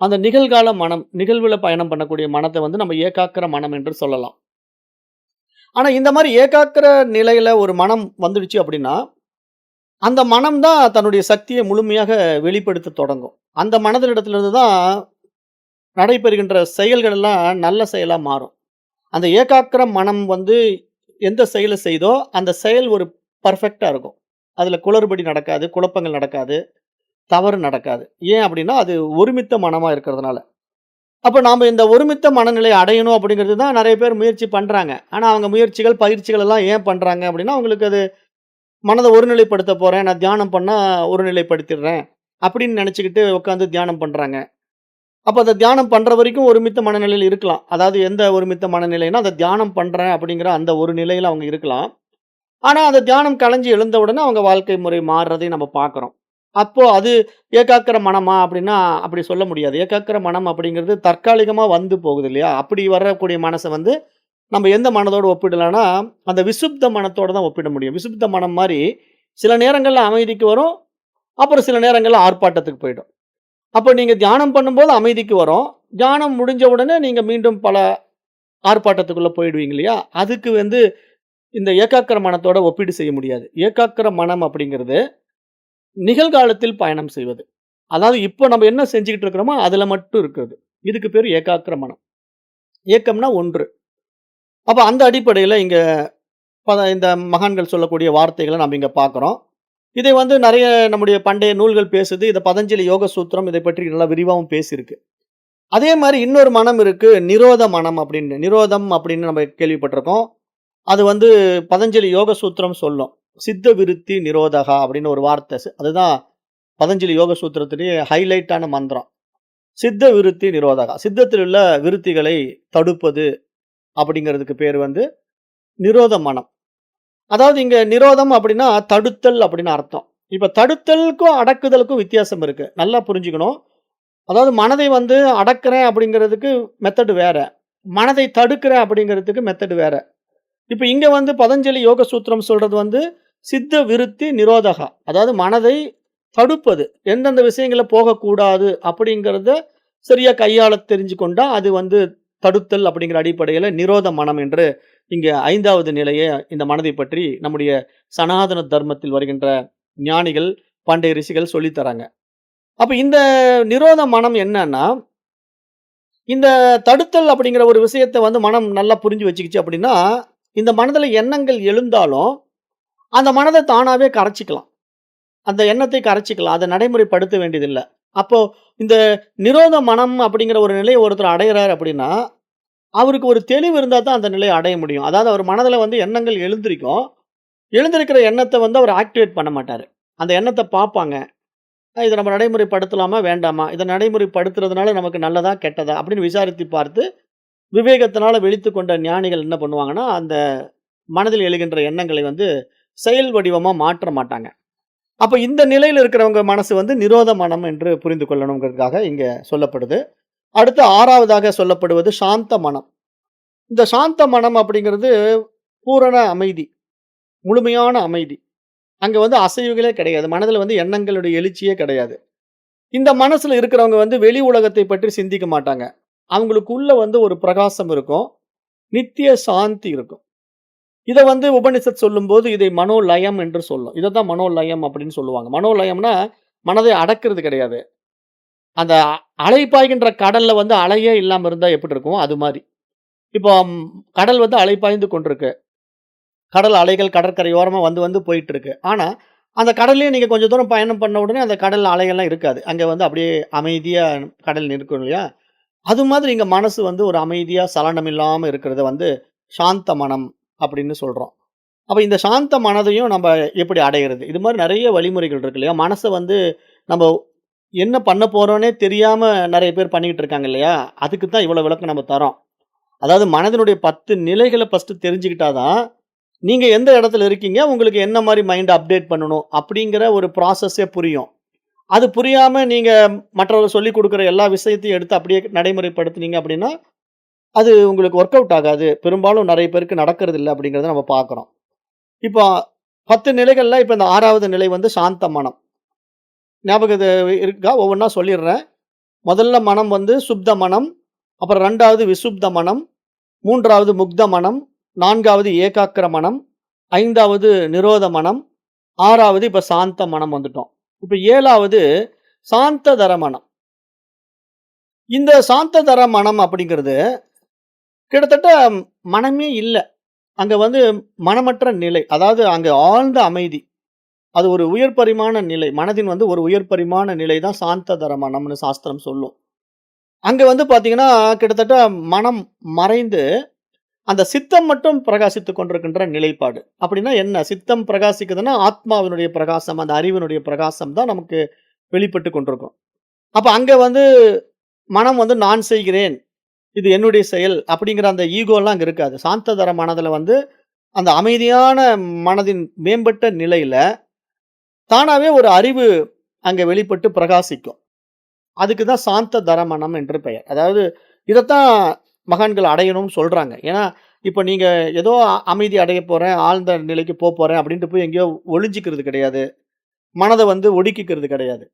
அந்த நிகழ்கால மனம், நிகழ்வுல பயணம் பண்ணக்கூடிய மனத்த வந்து நம்ம ஏகாக்கிர மனம் என்று சொல்லலாம். ஆனா இந்த மாரி ஏகாக்கிர நிலையில ஒரு மனம் வந்துடுச்சு அப்படின்னா, அந்த மனம் தான் தன்னுடைய சக்திய முழுமையாக வெளிப்படுத்தத் தொடங்கும். அந்த மனதினிடத்திலிருந்து தான் நடைபெறுகின்ற செயல்கள் எல்லாம் நல்ல செயலா மாறும். அந்த ஏகாக்கிர மனம் வந்து எந்த செயல செய்தோ, அந்த செயல் ஒரு பெர்ஃபெக்ட்டா இருக்கும். அதுல குளறுபடி நடக்காது, குழப்பங்கள் நடக்காது, தவறு நடக்காது. ஏன் அப்படின்னா, அது ஒருமித்த மனமா இருக்கிறதுனால. அப்ப நாம இந்த ஒருமித்த மனநிலை அடையணும் அப்படிங்கிறது தான் நெறைய பேர் முயற்சி பண்றாங்க. ஆனா அவங்க முயற்சிகள், பயிற்சிகள் எல்லாம் ஏன் பண்றாங்க அப்படின்னா, அவங்களுக்கு அது மனத ஒருநிலைப்படுத்த போறேன், நான் தியானம் பண்ணா ஒருநிலைப்படுத்திடுறேன் அப்படின்னு நெனச்சுக்கிட்டு உட்கார்ந்து தியானம் பண்றாங்க. அப்ப அத தியானம் பண்ற வரைக்கும் ஒருமித்த மனநிலையில இருக்கலாம். அதாவது எந்த ஒருமித்த மனநிலைன்னா, அத தியானம் பண்றேன் அப்படிங்கிற அந்த ஒரு நிலையில அவங்க இருக்கலாம். ஆனா, அந்த தியானம் கலைஞ்சு எழுந்த உடனே அவங்க வாழ்க்கை முறை மாறுறதையும் நம்ம பார்க்குறோம். அப்போ அது ஏகாக்கிர மனமா அப்படின்னா, அப்படி சொல்ல முடியாது. ஏகாக்கிர மனம் அப்படிங்கிறது தற்காலிகமா வந்து போகுது இல்லையா? அப்படி வரக்கூடிய மனச வந்து நம்ம எந்த மனதோட ஒப்பிடலாம்னா, அந்த விசுப்த மனத்தோட தான் ஒப்பிட முடியும். விசுப்த மனம் மாரி சில நேரங்கள்ல அமைதிக்கு வரும். அப்புறம் சில நேரங்கள்ல ஆர்ப்பாட்டத்துக்கு போயிடும். அப்ப நீங்க தியானம் பண்ணும்போது அமைதிக்கு வரும். தியானம் முடிஞ்ச உடனே நீங்க மீண்டும் பல ஆர்ப்பாட்டத்துக்குள்ள போயிடுவீங்க இல்லையா? அதுக்கு வந்து இந்த ஏகாக்கிர மனத்தோட ஒப்பீடு செய்ய முடியாது. ஏகாக்கிர மனம் அப்படிங்கிறது நிகழ்காலத்தில் பயணம் செய்வது. அதாவது இப்ப நம்ம என்ன செஞ்சுகிட்டு இருக்கிறோமோ, அதுல மட்டும் இருக்கிறது. இதுக்கு பேரு ஏகாக்கிர மனம். ஏக்கம்னா ஒன்று. அப்ப அந்த அடிப்படையில இங்க இந்த மகான்கள் சொல்லக்கூடிய வார்த்தைகள நம்ம இங்க பார்க்கிறோம். இதை வந்து நெறைய நம்முடைய பண்டைய நூல்கள் பேசுது. இத பதஞ்சலி யோக சூத்திரம் இதைப் பற்றி நல்லா விரிவாவும் பேசியிருக்கு. அதே மாரி இன்னொரு மனம் இருக்கு. நிரோத மனம் அப்படின்னு. நிரோதம் அப்படின்னு நம்ம கேள்விப்பட்டிருக்கோம். அது வந்து பதஞ்சலி யோக சூத்திரம் சொல்லும். சித்த விருத்தி நிரோதகா அப்படின்னு ஒரு வார்த்தை. அதுதான் பதஞ்சலி யோக சூத்திரத்திலேயே ஹைலைட்டான மந்திரம். சித்த விருத்தி நிரோதகா. சித்தத்தில் உள்ள விருத்திகளை தடுப்பது அப்படிங்கிறதுக்கு பேர் வந்து நிரோத மனம். அதாவது இங்க நிரோதம் அப்படின்னா தடுத்தல் அப்படின்னு அர்த்தம். இப்ப தடுத்தலுக்கும், அடக்குதலுக்கும் வித்தியாசம் இருக்கு. நல்லா புரிஞ்சுக்கணும். அதாவது மனதை வந்து அடக்குறேன் அப்படிங்கிறதுக்கு மெத்தட் வேற. மனதை தடுக்கிறேன் அப்படிங்கிறதுக்கு மெத்தட் வேற. இப்ப இங்க வந்து பதஞ்சலி யோக சூத்திரம் சொல்றது வந்து சித்த விருத்தி நிரோதகா. அதாவது மனதை தடுப்பது. எந்தெந்த விஷயங்கள்ல போகக்கூடாது அப்படிங்கிறத சரியா கையாள தெரிஞ்சு கொண்டா, அது வந்து தடுத்தல் அப்படிங்கிற அடிப்படையில நிரோத மனம் என்று இங்க 5வது நிலைய இந்த மனதை பற்றி நம்முடைய சனாதன தர்மத்தில் வருகின்ற ஞானிகள், பண்டைய ரிஷிகள் சொல்லித் தராங்க. அப்ப இந்த நிரோத மனம் என்னன்னா, இந்த தடுத்தல் அப்படிங்கிற ஒரு விஷயத்த வந்து மனம் நல்லா புரிஞ்சு வச்சுக்கிச்சு அப்படின்னா, இந்த மனதுல எண்ணங்கள் எழுந்தாலும், அந்த மனத தானாவே கரைச்சுக்கலாம். அந்த எண்ணத்தை கரைச்சுக்கலாம். அத நடைமுறைப்படுத்த வேண்டியதில்ல. அப்போ இந்த நிரோத மனம் அப்படிங்கிற ஒரு நிலைய ஒருத்தர் அடையறாரு அப்படின்னா, அவருக்கு ஒரு தெளிவு இருந்தா தான் அந்த நிலைய அடைய முடியும். அதாவது அவர் மனதுல வந்து எண்ணங்கள் எழுந்திருக்கும். எழுந்திருக்கிற எண்ணத்த வந்து அவர் ஆக்டிவேட் பண்ண மாட்டாரு. அந்த எண்ணத்த பார்ப்பாங்க. இத நம்ம நடைமுறைப்படுத்தலாமா? வேண்டாமா? இத நடைமுறைப்படுத்துறதுனால நமக்கு நல்லதா? கெட்டதா? அப்படின்னு விசாரித்து பார்த்து, விவேகத்தினால விழித்துக் கொண்ட ஞானிகள் என்ன பண்ணுவாங்கன்னா, அந்த மனதில் எழுகின்ற எண்ணங்களை வந்து செயல் வடிவமா மாற்ற மாட்டாங்க. அப்ப இந்த நிலையில இருக்கிறவங்க மனசு வந்து நிரோத மனம் என்று புரிந்து கொள்ளணும்ங்கிறதுக்காக இங்க சொல்லப்படுது. அடுத்து 6வதாக சொல்லப்படுவது சாந்த மனம். இந்த சாந்த மனம் அப்படிங்கிறது பூரண அமைதி, முழுமையான அமைதி. அங்க வந்து அசைவுகளே கிடையாது. மனதில வந்து எண்ணங்களுடைய எழுச்சியே கிடையாது. இந்த மனசுல இருக்கிறவங்க வந்து வெளி உலகத்தை பற்றி சிந்திக்க மாட்டாங்க. அவங்களுக்குள்ள வந்து ஒரு பிரகாசம் இருக்கும். நித்திய சாந்தி இருக்கும். இத வந்து உபனிஷத் சொல்லும்போது இதை மனோலயம் என்று சொல்லும். இதத்தான் மனோலயம் அப்படின்னு சொல்லுவாங்க. மனோலயம்னா மனதை அடக்குறது கிடையாது. அந்த அலை பாய்கின்ற கடல்ல வந்து அலையே இல்லாம இருந்தா எப்படி இருக்கும்? அது மாரி. இப்போ கடல் வந்து அலை பாய்ந்து கொண்டிருக்கு. கடல் அலைகள் கடற்கரையோரமா வந்து வந்து போயிட்டு இருக்கு. ஆனா, அந்த கடல்லயே நீங்க கொஞ்சம் தூரம் பயணம் பண்ண உடனே அந்த கடல் அலைகள்லாம் இருக்காது. அங்க வந்து அப்படியே அமைதியா கடல் இருக்கும் இல்லையா? அது மாதிரி இங்க மனசு வந்து ஒரு அமைதியா சலனம் இல்லாம இருக்கிறத வந்து சாந்த மனம் அப்படின்னு சொல்றோம். அப்ப இந்த சாந்த மனதையும் நம்ப எப்படி அடையிறது? இது மாரி நெறைய வழிமுறைகள் இருக்கு இல்லையா? மனச வந்து நம்ப என்ன பண்ண போறோன்னே தெரியாம நெறைய பேர் பண்ணிக்கிட்டு இருக்காங்க இல்லையா? அதுக்கு தான் இவ்வளோ விளக்கம் நம்ம தர்றோம். அதாவது மனதினுடைய 10 நிலைகள ஃபர்ஸ்ட்டு தெரிஞ்சுக்கிட்டா தான், நீங்க எந்த இடத்துல இருக்கீங்க? உங்களுக்கு என்ன மாரி மைண்ட அப்டேட் பண்ணணும்? அப்படிங்கிற ஒரு ப்ராசஸே புரியும். அது புரியாம நீங்க மற்றவர்கள் சொல்லிக் குடுக்குற எல்லா விஷயத்தையும் எடுத்து அப்படியே நடைமுறைப்படுத்துனீங்க அப்படின்னா, அது உங்களுக்கு ஒர்க் அவுட் ஆகாது. பெரும்பாலும் நெறைய பேருக்கு நடக்கறதில்ல அப்படிங்கிறத நம்ம பார்க்குறோம். இப்போ 10 நிலைகள்ல இப்ப இந்த 6வது நிலை வந்து சாந்த மனம். ஞாபகம் இது இருக்கா? ஒவ்வொன்னா சொல்லிர்றேன். முதல்ல மனம் வந்து சுப்த மனம். அப்புறம் 2வது விசுப்த மனம். 3வது முக்த மனம். 4வது ஏகாக்கிர மனம். 5வது நிரோத மனம். 6வது இப்ப சாந்த மனம் வந்துட்டோம். இப்ப 7வது சாந்ததர மனம். இந்த சாந்ததர மனம் அப்படிங்கிறது கிட்டத்தட்ட மனமே இல்ல. அங்க வந்து மனமற்ற நிலை. அதாவது அங்க ஆழ்ந்த அமைதி. அது ஒரு உயர் பரிமாண நிலை. மனதின் வந்து ஒரு உயர் பரிமாண நிலை தான் சாந்ததர மனம்னு சாஸ்திரம் சொல்லும். அங்க வந்து பார்த்தீங்கன்னா, கிட்டத்தட்ட மனம் மறைந்து, அந்த சித்தம் மட்டும் பிரகாசித்துக் கொண்டிருக்கின்ற நிலைப்பாடு. அப்படின்னா என்ன? சித்தம் பிரகாசிக்குதுன்னா, ஆத்மாவினுடைய பிரகாசம், அந்த அறிவினுடைய பிரகாசம் தான் நமக்கு வெளிப்பட்டுக் கொண்டிருக்கும். அப்ப அங்க வந்து மனம் வந்து நான் செய்கிறேன். இது என்னுடைய செயல் அப்படிங்கிற அந்த ஈகோலாம் அங்க இருக்காது. சாந்ததர மனதுல வந்து அந்த அமைதியான மனதின் மேம்பட்ட நிலையில, தானாவே ஒரு அறிவு அங்க வெளிப்பட்டு பிரகாசிக்கும். அதுக்கு தான் சாந்த தரமணம் என்று பெயர். அதாவது இதத்தான் மகான்கள் அடையணும்னு சொல்றாங்க. ஏன்னா, இப்ப நீங்க ஏதோ அமைதி அடையப் போறேன், ஆழ்ந்த நிலைக்கு போறேன் அப்படின்ட்டு போய் எங்கேயோ ஒளிஞ்சுக்கிறது கிடையாது. மனத வந்து ஒடுக்கிக்கிறது கிடையாது.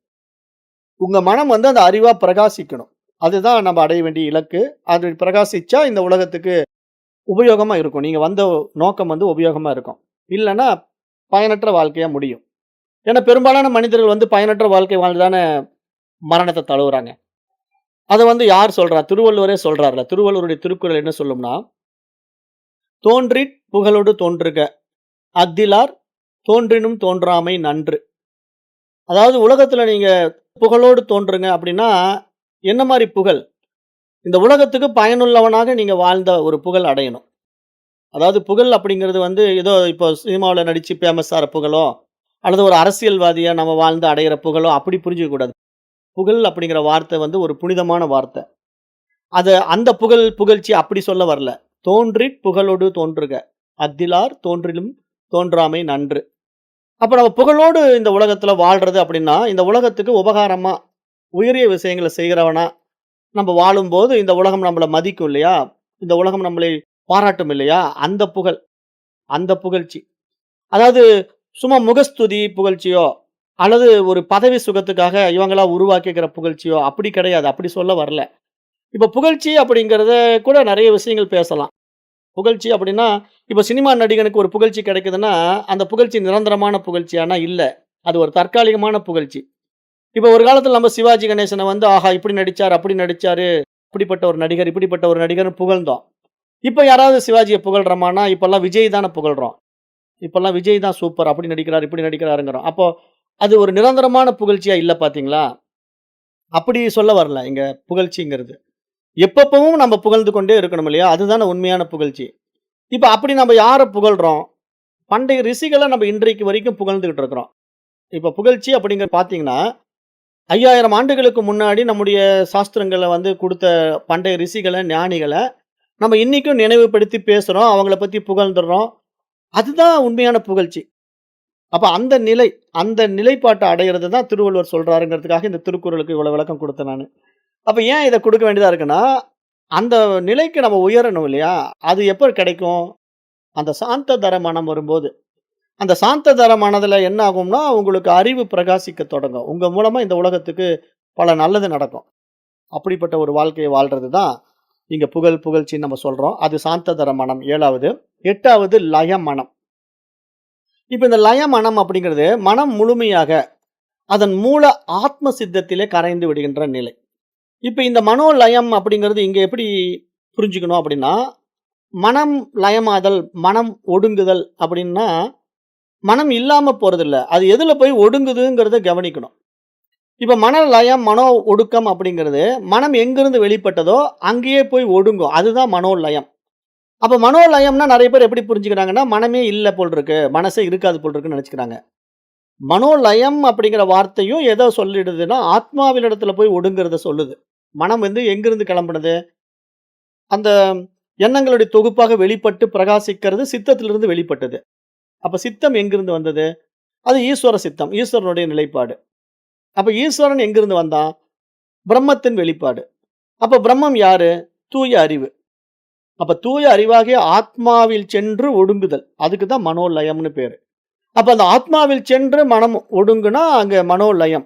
உங்க மனம் வந்து அந்த அறிவா பிரகாசிக்கணும். அதுதான் நம்ம அடைய வேண்டிய இலக்கு. அது பிரகாசிச்சா இந்த உலகத்துக்கு உபயோகமா இருக்கும். நீங்க வந்த நோக்கம் வந்து உபயோகமா இருக்கும். இல்லன்னா பயனற்ற வாழ்க்கையா முடியும். ஏன்னா பெரும்பாலான மனிதர்கள் வந்து பயனற்ற வாழ்க்கை வாழ்ந்து தானே மரணத்த தழுவுறாங்க. அத வந்து யார் சொல்றா? திருவள்ளுவரே சொல்றார்ல. திருவள்ளுவருடைய திருக்குறள் என்ன சொல்லும்னா, "தோன்றிற் புகழொடு தோன்றுக, அஃதிலார் தோன்றினும் தோன்றாமை நன்று." அதாவது உலகத்துல நீங்க புகழோடு தோன்றுங்க அப்படின்னா, என்ன மாரி புகழ்? இந்த உலகத்துக்கு பயனுள்ளவனாக நீங்க வாழ்ந்த ஒரு புகழ் அடையணும். அதாவது புகழ் அப்படிங்கிறது வந்து ஏதோ இப்போ சினிமாவுல நடிச்சு ஃபேமஸ் ஆற புகழோ, அல்லது ஒரு அரசியல்வாதியா நம்ம வாழ்ந்து அடையிற புகழோ அப்படி புரிஞ்சுக்க கூடாது. புகழ் அப்படிங்கிற வார்த்தை வந்து ஒரு புனிதமான வார்த்தை. அந்த புகழ், புகழ்ச்சி அப்படி சொல்ல வரல. "தோன்றிற் புகழொடு தோன்றுக, அஃதிலார் தோன்றிலும் தோன்றாமை நன்று." அப்ப நம்ம புகழோடு இந்த உலகத்துல வாழ்றது அப்படின்னா, இந்த உலகத்துக்கு உபகாரமா, உயரிய விஷயங்கள செய்கிறவனா, நம்ம வாழும்போது இந்த உலகம் நம்மள மதிக்கும் இல்லையா? இந்த உலகம் நம்மளை பாராட்டும் இல்லையா? அந்த புகழ், அந்த புகழ்ச்சி. அதாவது சும்மா முகஸ்துதி புகழ்ச்சியோ, அல்லது ஒரு பதவி சுகத்துக்காக இவங்களா உருவாக்கிக்கிற புகழ்ச்சியோ அப்படி கிடையாது. அப்படி சொல்ல வரல. இப்ப புகழ்ச்சி அப்படிங்கிறத கூட நெறைய விஷயங்கள் பேசலாம். புகழ்ச்சி அப்படின்னா, இப்ப சினிமா நடிகனுக்கு ஒரு புகழ்ச்சி கிடைக்குதுன்னா, அந்த புகழ்ச்சி நிரந்தரமான புகழ்ச்சியானா இல்ல. அது ஒரு தற்காலிகமான புகழ்ச்சி. இப்ப ஒரு காலத்துல நம்ம சிவாஜி கணேசன வந்து, ஆஹா! இப்படி நடிச்சாரு, அப்படி நடிச்சாரு. இப்படிப்பட்ட ஒரு நடிகர், இப்படிப்பட்ட ஒரு நடிகர்ன்னு புகழ்ந்தோம். இப்ப யாராவது சிவாஜிய புகழ்றோமான்னா, இப்பல்லாம் விஜய் தான புகழ்றோம். இப்பல்லாம் விஜய் தான் சூப்பர். அப்படி நடிக்கிறார், இப்படி நடிக்கிறாருங்கிறோம். அப்போ அது ஒரு நிரந்தரமான புகழ்ச்சியா இல்ல பார்த்தீங்களா? அப்படி சொல்ல வரல இங்க புகழ்ச்சிங்கிறது. எப்பப்பவும் நம்ம புகழ்ந்து கொண்டே இருக்கணும் இல்லையா? அதுதானே உண்மையான புகழ்ச்சி. இப்ப அப்படி நம்ம யார புகழ்றோம்? பண்டைய ரிஷிகள நம்ம இன்றைக்கு வரைக்கும் புகழ்ந்துகிட்டு இருக்கிறோம். இப்ப புகழ்ச்சி அப்படிங்கிறது பார்த்தீங்கன்னா, 5000 ஆண்டுகளுக்கு முன்னாடி நம்முடைய சாஸ்திரங்கள வந்து குடுத்த பண்டைய ரிஷிகள, ஞானிகள நம்ம இன்னைக்கும் நினைவுபடுத்தி பேசுறோம். அவங்கள பத்தி புகழ்ந்துடுறோம். அதுதான் உண்மையான புகழ்ச்சி. அப்ப அந்த நிலைப்பாட்ட அடையறது தான் திருவள்ளுவர் சொல்றாருங்கிறதுக்காக இந்த திருக்குறளுக்கு இவ்வளவு விளக்கம் குடுத்தேன் நானு. அப்ப ஏன் இத குடுக்க வேண்டியதா இருக்குன்னா, அந்த நிலைக்கு நம்ம உயரணும் இல்லையா? அது எப்ப கிடைக்கும்? அந்த சாந்த தர மனம் வரும்போது. அந்த சாந்த தர மனதுல என்ன ஆகும்னா, உங்களுக்கு அறிவு பிரகாசிக்க தொடங்கும். உங்க மூலமா இந்த உலகத்துக்கு பல நல்லது நடக்கும். அப்படிப்பட்ட ஒரு வாழ்க்கைய வாழ்றது தான் இங்க புகழ்ச்சின்னு நம்ம சொல்றோம். அது சாந்த தர மனம் 7வது. 8வது லய மனம். இப்ப இந்த லய மனம் அப்படிங்கிறது, மனம் முழுமையாக அதன் மூல ஆத்ம சித்தத்திலே கரைந்து விடுகின்ற நிலை. இப்ப இந்த மனோலயம் அப்படிங்கிறது இங்க எப்படி புரிஞ்சுக்கணும் அப்படின்னா, மனம் லயமாதல், மனம் ஒடுங்குதல் அப்படின்னா, மனம் இல்லாம போறதில்ல. அது எதுல போய் ஒடுங்குதுங்கிறத கவனிக்கணும். இப்ப மன லயம், மனோ ஒடுக்கம் அப்படிங்கிறது, மனம் எங்கிருந்து வெளிப்பட்டதோ, அங்கேயே போய் ஒடுங்கும். அதுதான் மனோலயம். அப்ப மனோலயம்னா நெறைய பேர் எப்படி புரிஞ்சுக்கிறாங்கன்னா, மனமே இல்ல போல் இருக்கு. மனசே இருக்காது போல் இருக்குன்னு நெனச்சுக்கிறாங்க. மனோலயம் அப்படிங்கிற வார்த்தையும் எத சொல்லிடுதுன்னா, ஆத்மாவினிடத்துல போய் ஒடுங்குறத சொல்லுது. மனம் வந்து எங்கிருந்து கிளம்புனது? அந்த எண்ணங்களுடைய தொகுப்பாக வெளிப்பட்டு பிரகாசிக்கிறது சித்தத்திலிருந்து வெளிப்பட்டது. அப்ப சித்தம் எங்கிருந்து வந்தது? அது ஈஸ்வர சித்தம். ஈஸ்வரனுடைய நிலைப்பாடு. அப்ப ஈஸ்வரன் எங்கிருந்து வந்தான்? பிரம்மத்தின் வெளிப்பாடு. அப்ப பிரம்மம் யாரு? தூய அறிவு. அப்ப தூய அறிவாகிய ஆத்மாவில் சென்று ஒடுங்குதல். அதுக்கு தான் மனோலயம்னு பேரு. அப்ப அந்த ஆத்மாவில் சென்று மனம் ஒடுங்குனா, அங்க மனோலயம்.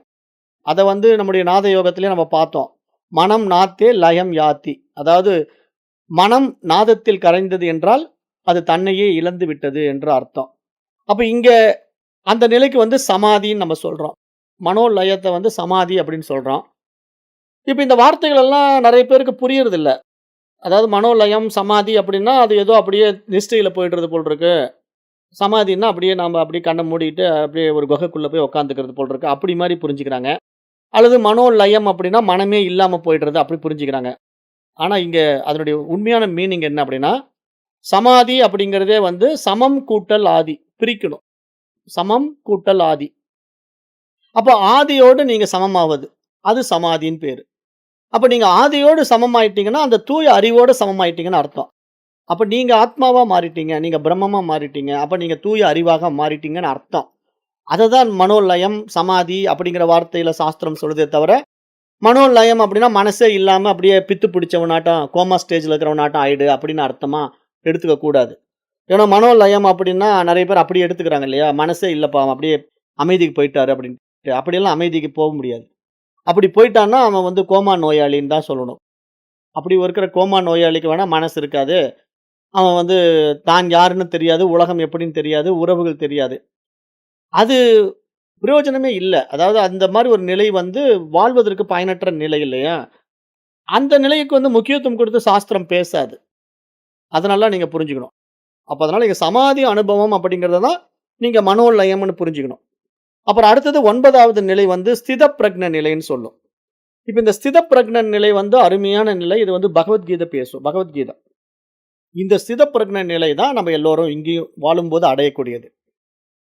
அத வந்து நம்முடைய நாத யோகத்திலே நம்ம பார்த்தோம். மனம் நாத்தே லயம் யாத்தி. அதாவது மனம் நாதத்தில் கரைந்தது என்றால், அது தன்னையே இழந்து விட்டது என்று அர்த்தம். அப்ப இங்க அந்த நிலைக்கு வந்து சமாதின்னு நம்ம சொல்றோம். மனோலயத்த வந்து சமாதி அப்படின்னு சொல்றோம். இப்ப இந்த வார்த்தைகள் எல்லாம் நெறைய பேருக்கு புரியறதில்ல. அதாவது மனோலயம், சமாதி அப்படின்னா, அது ஏதோ அப்படியே நிஷ்டையில போயிடுறது போல் இருக்கு. சமாதின்னா அப்படியே நாம அப்படியே கண்ண மூடிட்டு, அப்படியே ஒரு குகைக்குள்ள போய் உட்காந்துக்கிறது போல் இருக்கு. அப்படி மாரி புரிஞ்சுக்கிறாங்க. அல்லது மனோலயம் அப்படின்னா, மனமே இல்லாம போயிடுறது அப்படி புரிஞ்சுக்கிறாங்க. ஆனா, இங்க அதனுடைய உண்மையான மீனிங் என்ன அப்படின்னா, சமாதி அப்படிங்கிறதே வந்து சமம் கூட்டல் ஆதி. பிரிக்கணும். சமம் கூட்டல் ஆதி. அப்ப ஆதியோடு நீங்க சமமாவது. அது சமாதின்னு பேரு. அப்ப நீங்க ஆதியோடு சமமாயிட்டீங்கன்னா, அந்த தூய அறிவோடு சமமாயிட்டீங்கன்னு அர்த்தம். அப்ப நீங்க ஆத்மாவா மாறிட்டீங்க. நீங்க பிரம்மமா மாறிட்டீங்க. அப்ப நீங்க தூய அறிவாக மாறிட்டீங்கன்னு அர்த்தம். அததான் மனோலயம், சமாதி அப்படிங்கிற வார்த்தையில சாஸ்திரம் சொல்லுதே தவிர, மனோலயம் அப்படின்னா மனசே இல்லாம அப்படியே பித்து பிடிச்சவனாட்டம், கோமா ஸ்டேஜ்ல இருக்கிறவனாட்டம் ஆயிடு அப்படின்னு அர்த்தமா எடுத்துக்க கூடாது. ஏன்னா மனோலயம் அப்படின்னா நெறைய பேர் அப்படி எடுத்துக்கிறாங்க இல்லையா? மனசே இல்லப்பா அவன் அப்படியே அமைதிக்கு போயிட்டாரு அப்படின்ட்டு. அப்படியெல்லாம் அமைதிக்கு போ முடியாது. அப்படி போயிட்டான்னா அவன் வந்து கோமா நோயாளின்னு தான் சொல்லணும். அப்படி இருக்கிற கோமா நோயாளிக்கு வேணா மனசு இருக்காது. அவன் வந்து தான் யாருன்னு தெரியாது, உலகம் எப்படின்னு தெரியாது, உறவுகள் தெரியாது. அது பிரயோஜனமே இல்ல. அதாவது அந்த மாரி ஒரு நிலை வந்து வாழ்வதற்கு பயனற்ற நிலை இல்லையா? அந்த நிலைக்கு வந்து முக்கியத்துவம் குடுத்து சாஸ்திரம் பேசாது. அத நல்லா நீங்க புரிஞ்சுக்கணும். அப்ப அதனால இங்க சமாதி அனுபவம் அப்படிங்கிறத தான் நீங்க மனோலயம்னு புரிஞ்சுக்கணும். அப்புறம் அடுத்தது 9வது நிலை வந்து ஸ்தித பிரக்ஞ நிலைன்னு சொல்லும். இப்ப இந்த ஸ்தித பிரக்ஞ நிலை வந்து அருமையான நிலை. இது வந்து பகவத்கீதை பேசும். பகவத்கீதை. இந்த ஸ்தித பிரக்ஞ நிலை தான் நம்ம எல்லோரும் இங்கேயும் வாழும்போது அடையக்கூடியது.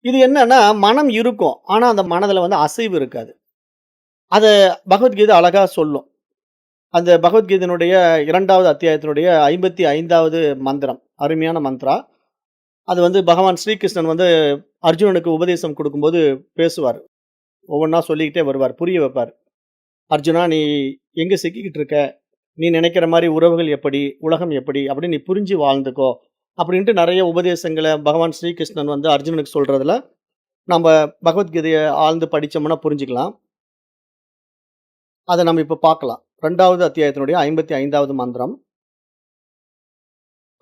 இது என்னன்னா, மனம் இருக்கும். ஆனா அந்த மனதுல வந்து அசைவு இருக்காது. அத பகவத்கீதை அழகா சொல்லும். அந்த பகவத்கீதையினுடைய 2வது அத்தியாயத்தினுடைய 55வது மந்திரம். அருமையான மந்த்ரா. அது வந்து பகவான் ஸ்ரீகிருஷ்ணன் வந்து அர்ஜுனனுக்கு உபதேசம் குடுக்கும்போது பேசுவாரு. ஒவ்வொன்னா சொல்லிக்கிட்டே வருவார். புரிய வைப்பார். "அர்ஜுனா நீ எங்க சிக்கிக்கிட்டு இருக்க? நீ நினைக்கிற மாரி உறவுகள் எப்படி? உலகம் எப்படி? அப்படின்னு நீ புரிஞ்சு வாழ்ந்துக்கோ." அப்படின்ட்டு நெறைய உபதேசங்கள பகவான் ஸ்ரீகிருஷ்ணன் வந்து அர்ஜுனனுக்கு சொல்றதுல, நம்ப பகவத்கீதைய ஆழ்ந்து படிச்சோம்னா புரிஞ்சுக்கலாம். அத நம்ம இப்ப பார்க்கலாம். 2வது அத்தியாயத்தினுடைய 55வது மந்திரம்.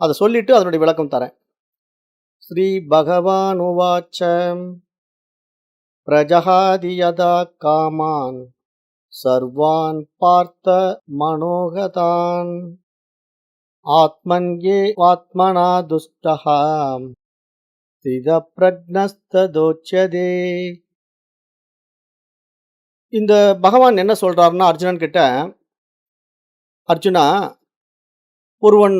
அத சொல்லிட்டு அதனுடைய விளக்கம் தரேன். ஸ்ரீ பகவான் உவாச்ச பிரஜஹாதி யதா காமான் சர்வான் பார்த்த மனோகதான் ஆத்மன்யே ஆத்மனா துஷ்டஹ ஸ்தித பிரக்னஸ்ததோச்யதே. இந்த பகவான் என்ன சொல்றாருன்னா அர்ஜுனன் கிட்ட, அர்ஜுனா, ஒருவன்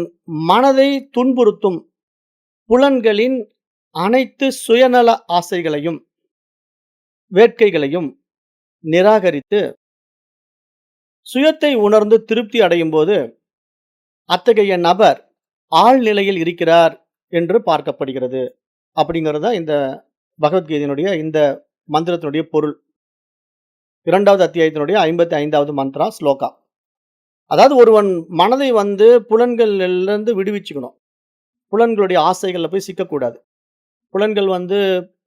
மனதை துன்புறுத்தும் புலன்களின் அனைத்து சுயநல ஆசைகளையும், வேட்கைகளையும் நிராகரித்து, சுயத்தை உணர்ந்து திருப்தி அடையும்போது, அத்தகைய நபர் ஆழ்நிலையில் இருக்கிறார் என்று பார்க்கப்படுகிறது. அப்படிங்கிறது தான் இந்த பகவத்கீதையினுடைய இந்த மந்திரத்தினுடைய பொருள். 2வது அத்தியாயத்தினுடைய 55வது மந்த்ரா, ஸ்லோகா. அதாவது ஒருவன் மனதை புலன்கள்லிருந்து விடுவிச்சுக்கணும். புலன்களுடைய ஆசைகள்ல போய் சிக்கக்கூடாது. புலன்கள்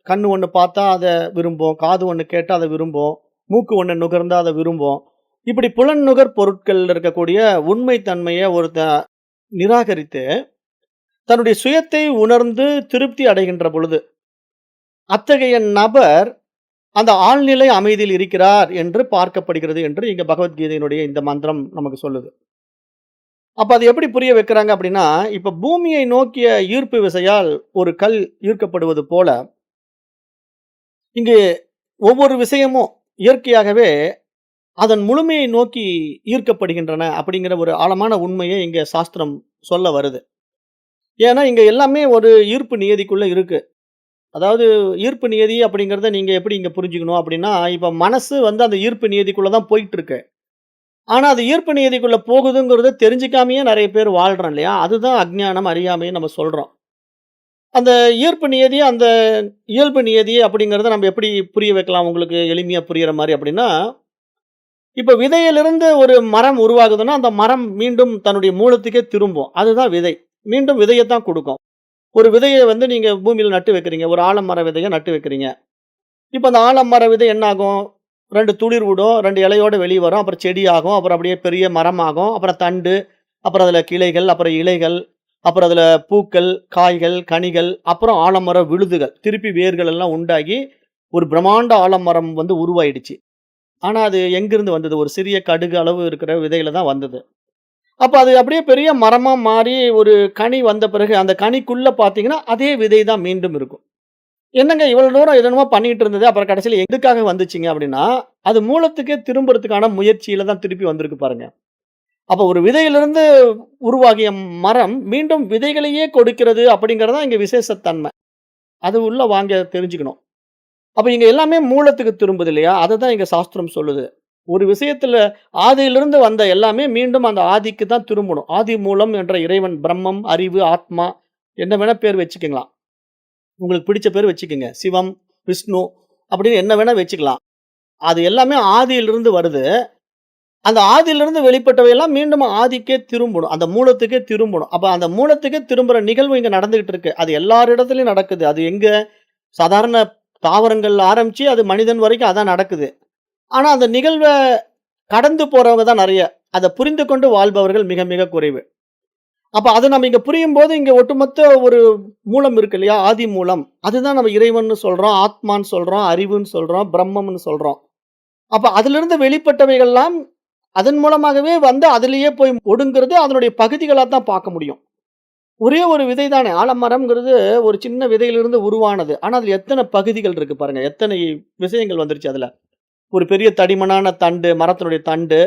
கண்ணு ஒண்ணு பார்த்தா அத விரும்பும், காது ஒண்ணு கேட்டா அத விரும்பும், மூக்கு ஒண்ணு நுகர்ந்தா அத விரும்பும். இப்படி புலன் நுகர் பொருட்கள்ல இருக்கக்கூடிய உண்மை தன்மைய ஒருத்தன் நிராகரித்து, தன்னுடைய சுயத்தை உணர்ந்து திருப்தி அடைகின்ற பொழுது, அத்தகைய நபர் அந்த ஆழ்நிலை அமைதியில் இருக்கிறார் என்று பார்க்கப்படுகிறது என்று இங்க பகவத்கீதையினுடைய இந்த மந்திரம் நமக்கு சொல்லுது. அப்ப அது எப்படி புரிய வைக்கிறாங்க அப்படின்னா, இப்ப பூமியை நோக்கிய ஈர்ப்பு விசையால் ஒரு கல் ஈர்க்கப்படுவது போல, இங்கு ஒவ்வொரு விஷயமும் இயற்கையாகவே அதன் முழுமையை நோக்கி ஈர்க்கப்படுகின்றன அப்படிங்கிற ஒரு ஆழமான உண்மையை இங்க சாஸ்திரம் சொல்ல வருது. ஏன்னா, இங்க எல்லாமே ஒரு ஈர்ப்பு நியதிக்குள்ள இருக்கு. அதாவது ஈர்ப்பு நியதி அப்படிங்கிறத நீங்க எப்படி இங்க புரிஞ்சுக்கணும் அப்படின்னா, இப்ப மனசு அந்த ஈர்ப்பு நியதிக்குள்ள தான் போயிட்டு இருக்கு. ஆனா, அது ஈர்ப்பு நியதிக்குள்ள போகுதுங்கிறத தெரிஞ்சுக்காமயே நெறைய பேர் வாழ்றோம் இல்லையா? அதுதான் அஞ்ஞானம், அறியாமைன்னு நம்ம சொல்றோம். அந்த ஈர்ப்பு நியதி, அந்த இயல்பு நியதி அப்படிங்கிறத நம்ம எப்படி புரிய வைக்கலாம் உங்களுக்கு எளிமையா புரியிற மாரி அப்படின்னா, இப்ப விதையிலிருந்து ஒரு மரம் உருவாகுதுன்னா, அந்த மரம் மீண்டும் தன்னுடைய மூலத்துக்கே திரும்பும். அதுதான் விதை. மீண்டும் விதையத்தான் குடுக்கும். ஒரு விதைய நீங்க பூமியில நட்டு வைக்கிறீங்க. ஒரு ஆலமர விதைய நட்டு வைக்கிறீங்க. இப்ப அந்த ஆலமர விதை என்ன ஆகும்? 2 துளிர் விடும். 2 இலையோட வெளிய வரும். அப்புறம் செடி ஆகும். அப்புறம் அப்படியே பெரிய மரமாகும். அப்புறம் தண்டு, அப்புறம் அதுல கிளைகள், அப்புறம் இலைகள், அப்புறம் அதுல பூக்கள், காய்கள், கனிகள், அப்புறம் ஆலமர விழுதுகள். திருப்பி வேர்கள் எல்லாம் உண்டாகி, ஒரு பிரம்மாண்ட ஆலமரம் உருவாயிடுச்சு. ஆனா, அது எங்கிருந்து வந்தது? ஒரு சிறிய கடுகு அளவு இருக்கிற விதையில தான் வந்தது. அப்ப அது அப்படியே பெரிய மரமா மாறி ஒரு கனி வந்த பிறகு, அந்த கனிக்குள்ள பார்த்தீங்கன்னா, அதே விதை தான் மீண்டும் இருக்கும். என்னங்க இவ்வளவு தூரம் என்னென்னமோ பண்ணிட்டு இருந்தது, அப்புறம் கடைசியில எதுக்காக வந்துச்சுங்க அப்படின்னா, அது மூலத்துக்கே திரும்புறதுக்கான முயற்சியில தான் திருப்பி வந்திருக்கு பாருங்க. அப்ப ஒரு விதையிலிருந்து உருவாகிய மரம் மீண்டும் விதைகளையே கொடுக்கிறது அப்படிங்கிறது தான் இங்க விசேஷத்தன்மை. அது உள்ள வாங்க தெரிஞ்சுக்கணும். அப்ப இங்க எல்லாமே மூலத்துக்கு திரும்புது இல்லையா? அததான் இங்க சாஸ்திரம் சொல்லுது. ஒரு விஷயத்துல ஆதியிலிருந்து வந்த எல்லாமே மீண்டும் அந்த ஆதிக்கு தான் திரும்பணும். ஆதி மூலம் என்ற இறைவன் பிரம்மம், அறிவு, ஆத்மா என்ன வேணா பேர் வச்சுக்கங்களாம். உங்களுக்கு பிடிச்ச பேர் வச்சுக்கங்க. சிவம், விஷ்ணு அப்படின்னு என்ன வேணா வச்சுக்கலாம். அது எல்லாமே ஆதியிலிருந்து வருது. அந்த ஆதியிலிருந்து வெளிப்பட்டவை எல்லாம் மீண்டும் ஆதிக்கே திரும்பணும். அந்த மூலத்துக்கே திரும்பணும். அப்ப அந்த மூலத்துக்கே திரும்புற நிகழ்வு இங்க நடந்துகிட்டு இருக்கு. அது எல்லாரிடத்திலயும் நடக்குது. அது எங்க? சாதாரண தாவரங்கள்ல ஆரம்பிச்சு அது மனிதன் வரைக்கும் அதான் நடக்குது. ஆனா அந்த நிகழ்வ கடந்து போறவங்க தான் நெறைய. அத புரிந்து கொண்டு வாழ்பவர்கள் மிக மிக குறைவு. அப்ப அத நம்ம இங்க புரியும்போது, இங்க ஒட்டுமொத்த ஒரு மூலம் இருக்கு இல்லையா? ஆதி மூலம். அதுதான் நம்ம இறைவன்னு சொல்றோம், ஆத்மான்னு சொல்றோம், அறிவுன்னு சொல்றோம், பிரம்மம்ன்னு சொல்றோம். அப்ப அதிலிருந்து வெளிப்பட்டவைகள்லாம் அதன் மூலமாகவே அதிலேயே போய் ஒடுங்குறது அதனுடைய பகுதிகளா தான் பார்க்க முடியும். ஒரே ஒரு விதை தானே. ஆலமரம்ங்கிறது ஒரு சின்ன விதையிலிருந்து உருவானது. ஆனா அதுல எத்தன பகுதிகள் இருக்கு பாருங்க. எத்தனை விஷயங்கள் வந்துருச்சு அதுல. ஒரு பெரிய தடிமனான தண்டு, மரத்தினுடைய தண்டு.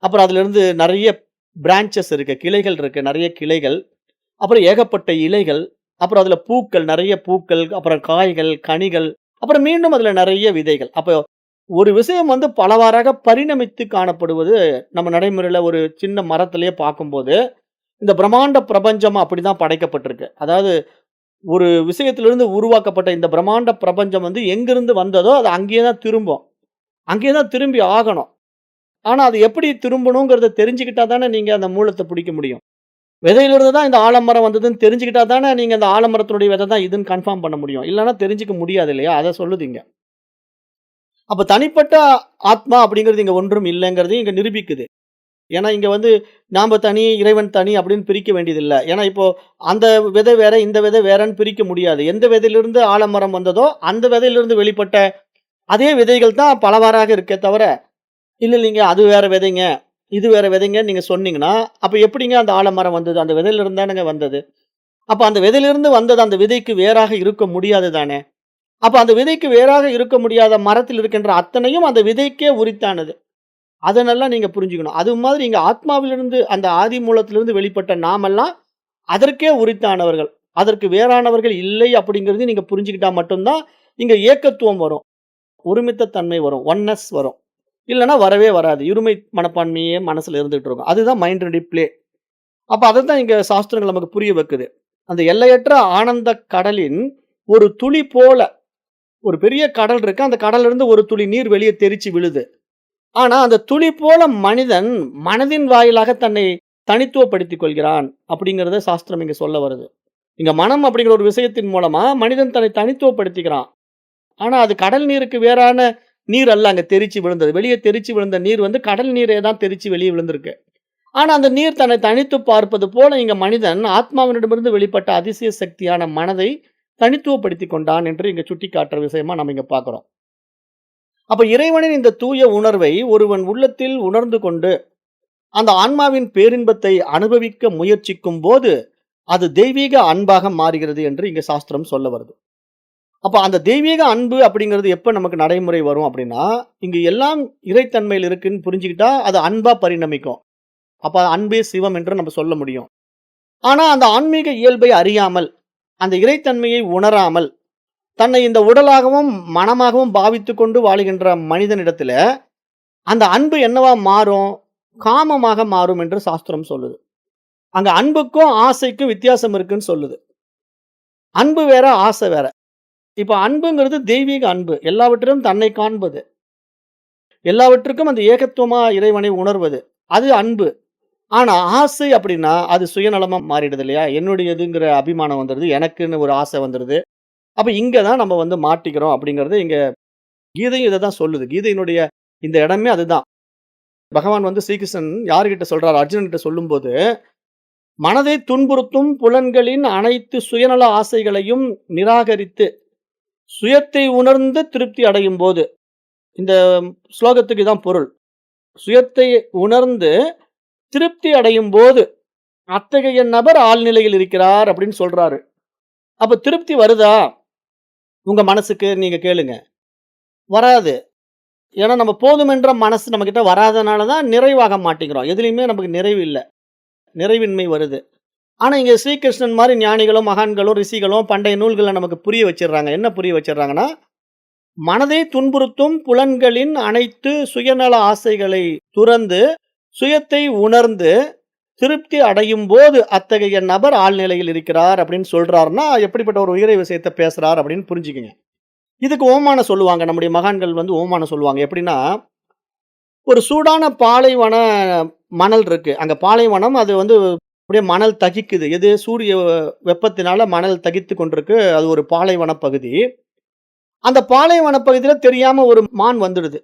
அப்புறம் அதிலிருந்து நெறைய பிரான்ச்சஸ் இருக்கு. கிளைகள் இருக்கு. நெறைய கிளைகள். அப்புறம் ஏகப்பட்ட இலைகள். அப்புறம் அதுல பூக்கள், நெறைய பூக்கள், அப்புறம் காய்கள், கனிகள், அப்புறம் மீண்டும் அதுல நெறைய விதைகள். அப்ப ஒரு விஷயம் பலவாறாக பரிணமித்து காணப்படுவது நம்ம நடைமுறையில ஒரு சின்ன மரத்திலேயே பார்க்கும்போது, இந்த பிரம்மாண்ட பிரபஞ்சம் அப்படிதான் படைக்கப்பட்டிருக்கு. அதாவது ஒரு விஷயத்திலிருந்து உருவாக்கப்பட்ட இந்த பிரம்மாண்ட பிரபஞ்சம் எங்கிருந்து வந்ததோ, அது அங்கேயே தான் திரும்பும். அங்கேயே தான் திரும்பி ஆகணும். ஆனா, அது எப்படி திரும்பணுங்கிறத தெரிஞ்சுக்கிட்டா தானே நீங்க அந்த மூலத்த பிடிக்க முடியும். விதையிலிருந்து தான் இந்த ஆலமரம் வந்ததுன்னு தெரிஞ்சுக்கிட்டா தானே நீங்க அந்த ஆலமரத்தினுடைய விதை தான் இதுன்னு கன்ஃபார்ம் பண்ண முடியும். இல்லன்னா தெரிஞ்சுக்க முடியாது இல்லையா? அத சொல்லுது இங்க. அப்ப தனிப்பட்ட ஆத்மா அப்படிங்கிறது இங்க ஒன்றும் இல்லைங்கிறதையும் இங்க நிரூபிக்குது. ஏன்னா, இங்க நாம தனி, இறைவன் தனி அப்படின்னு பிரிக்க வேண்டியதில்ல. ஏன்னா, இப்போ அந்த விதை வேற, இந்த விதை வேறன்னு பிரிக்க முடியாது. எந்த விதையிலிருந்து ஆலமரம் வந்ததோ, அந்த விதையிலிருந்து வெளிப்பட்ட அதே விதைகள் தான் பலவாறாக இருக்கே தவிர, இல்ல நீங்க அது வேற விதைங்க, இது வேற விதைங்கன்னு நீங்க சொன்னீங்கன்னா, அப்ப எப்படிங்க அந்த ஆலமரம் வந்தது? அந்த விதையிலிருந்து தானங்க வந்தது. அப்ப அந்த விதையிலிருந்து வந்தது அந்த விதைக்கு வேறாக இருக்க முடியாது தானே! அப்ப அந்த விதைக்கு வேறாக இருக்க முடியாத மரத்தில் இருக்கின்ற அத்தனையும் அந்த விதைக்கே உரித்தானது. அத நல்லா நீங்க புரிஞ்சுக்கணும். அது மாதிரி இங்க ஆத்மாவிலிருந்து அந்த ஆதி மூலத்திலிருந்து வெளிப்பட்ட நாமெல்லாம் அதற்கே உரித்தானவர்கள். அதற்கு வேறானவர்கள் இல்லை அப்படிங்கிறது நீங்க புரிஞ்சுக்கிட்டா மட்டும்தான் இங்க ஏகத்துவம் வரும். ஒருமித்த தன்மை வரும். ஒன்னஸ் வரும். இல்லன்னா வரவே வராது. இருமை மனப்பான்மையே மனசுல இருந்துட்டு இருக்கும். அதுதான் மைண்ட் ரெடி ப்ளே. அப்ப அதத்தான் இங்க சாஸ்திரங்கள் நமக்கு புரிய வைக்குது. அந்த எல்லையற்ற ஆனந்த கடலின் ஒரு துளி போல ஒரு பெரிய கடல் இருக்கு. அந்த கடல்ல இருந்து ஒரு துளி நீர் வெளியே தெறிச்சு விழுது. ஆனா அந்த துளி போல மனிதன் மனதின் வாயிலாக தன்னை தனித்துவப்படுத்திக் கொள்கிறான் அப்படிங்கிறத சாஸ்திரம் இங்க சொல்ல வருது. இங்க மனம் அப்படிங்கிற ஒரு விஷயத்தின் மூலமா மனிதன் தன்னை தனித்துவப்படுத்திக்கிறான். ஆனா அது கடல் நீருக்கு வேறான நீர் அல்ல அங்க தெறிச்சு விழுந்தது. வெளியே தெறிச்சு விழுந்த நீர் வந்து கடல் நீரே தான் தெறிச்சு வெளியே விழுந்திருக்கு. ஆனா அந்த நீர் தன்னை தனித்து பார்ப்பது போல இங்க மனிதன் ஆத்மாவினிடமிருந்து வெளிப்பட்ட அதிசய சக்தியான மனதை தனித்துவப்படுத்திக் கொண்டான் என்று இங்க சுட்டிக்காட்டுற விஷயமா நம்ம இங்க பார்க்கிறோம். அப்ப இறைவனின் இந்த தூய உணர்வை ஒருவன் உள்ளத்தில் உணர்ந்து கொண்டு அந்த ஆன்மாவின் பேரின்பத்தை அனுபவிக்க முயற்சிக்கும் போது அது தெய்வீக அன்பாக மாறுகிறது என்று இங்க சாஸ்திரம் சொல்ல வருது. அப்ப அந்த தெய்வீக அன்பு அப்படிங்கிறது எப்ப நமக்கு நடைமுறை வரும் அப்படின்னா, இங்கு எல்லாம் இறைத்தன்மையில் இருக்குன்னு புரிஞ்சுக்கிட்டா அது அன்பா பரிணமிக்கும். அப்ப அன்பே சிவம் என்று நம்ம சொல்ல முடியும். ஆனா அந்த ஆன்மீக இயல்பை அறியாமல், அந்த இறைத்தன்மையை உணராமல், தன்னை இந்த உடலாகவும் மனமாகவும் பாவித்துக் கொண்டு வாழுகின்ற மனிதனிடத்துல அந்த அன்பு என்னவா மாறும்? காமமாக மாறும் என்று சாஸ்திரம் சொல்லுது. அங்க அன்புக்கும் ஆசைக்கும் வித்தியாசம் இருக்குன்னு சொல்லுது. அன்பு வேற, ஆசை வேற. இப்ப அன்புங்கிறது தெய்வீக அன்பு. எல்லாவற்றிலும் தன்னை காண்பது. எல்லாவற்றுக்கும் அந்த ஏகத்துவமா இறைவனை உணர்வது. அது அன்பு. ஆனா ஆசை அப்படின்னா, அது சுயநலமா மாறிடுது இல்லையா? என்னுடையதுங்கிற அபிமானம் வந்துருது. எனக்குன்னு ஒரு ஆசை வந்துருது. அப்ப இங்க தான் நம்ம வந்து மாட்டிக்கிறோம் அப்படிங்கிறது இங்க கீதையும் இத தான் சொல்லுது. கீதையினுடைய இந்த இடமே அதுதான். பகவான் வந்து ஸ்ரீகிருஷ்ணன் யார்கிட்ட சொல்றார்? அர்ஜுனன் கிட்ட சொல்லும்போது, மனதை துன்புறுத்தும் புலன்களின் அனைத்து சுயநல ஆசைகளையும் நிராகரித்து, சுயத்தை உணர்ந்து திருப்தி அடையும் போது, இந்த ஸ்லோகத்துக்கு இதான் பொருள். சுயத்தை உணர்ந்து திருப்தி அடையும் போது, அத்தகைய நபர் ஆழ்நிலையில் இருக்கிறார் அப்படின்னு சொல்றாரு. அப்ப திருப்தி வருதா? உங்க மனசுக்கு நீங்க கேளுங்க. வராது. ஏன்னா நம்ம போதுமென்ற மனசு நம்மகிட்ட வராதனால தான் நிறைவாக மாட்டேங்கிறோம். எதுலயுமே நமக்கு நிறைவு இல்ல. நிறைவின்மை வருது. ஆனா இங்க ஸ்ரீகிருஷ்ணன் மாரி ஞானிகளும், மகான்களும், ரிஷிகளும் பண்டைய நூல்கள நமக்கு புரிய வச்சிடுறாங்க. என்ன புரிய வச்சிடுறாங்கன்னா, மனதை துன்புறுத்தும் புலன்களின் அனைத்து சுயநல ஆசைகளை துறந்து, சுயத்தை உணர்ந்து திருப்தி அடையும் போது அத்தகைய நபர் ஆழ்நிலையில் இருக்கிறார் அப்படின்னு சொல்றாருன்னா, எப்படிப்பட்ட ஒரு உயரிய விஷயத்த பேசுறார் அப்படின்னு புரிஞ்சுக்கங்க. இதுக்கு ஓமானம் சொல்லுவாங்க. நம்முடைய மகான்கள் வந்து ஓமானம் சொல்லுவாங்க. எப்படின்னா, ஒரு சூடான பாலைவன மணல் இருக்கு. அங்க பாலைவனம் அது வந்து அப்படியே மணல் தகிக்குது. எது? சூரிய வெப்பத்தினால மணல் தகித்துக் கொண்டிருக்கு. அது ஒரு பாலைவன பகுதி. அந்த பாலைவன பகுதியில தெரியாம ஒரு மான் வந்துடுது.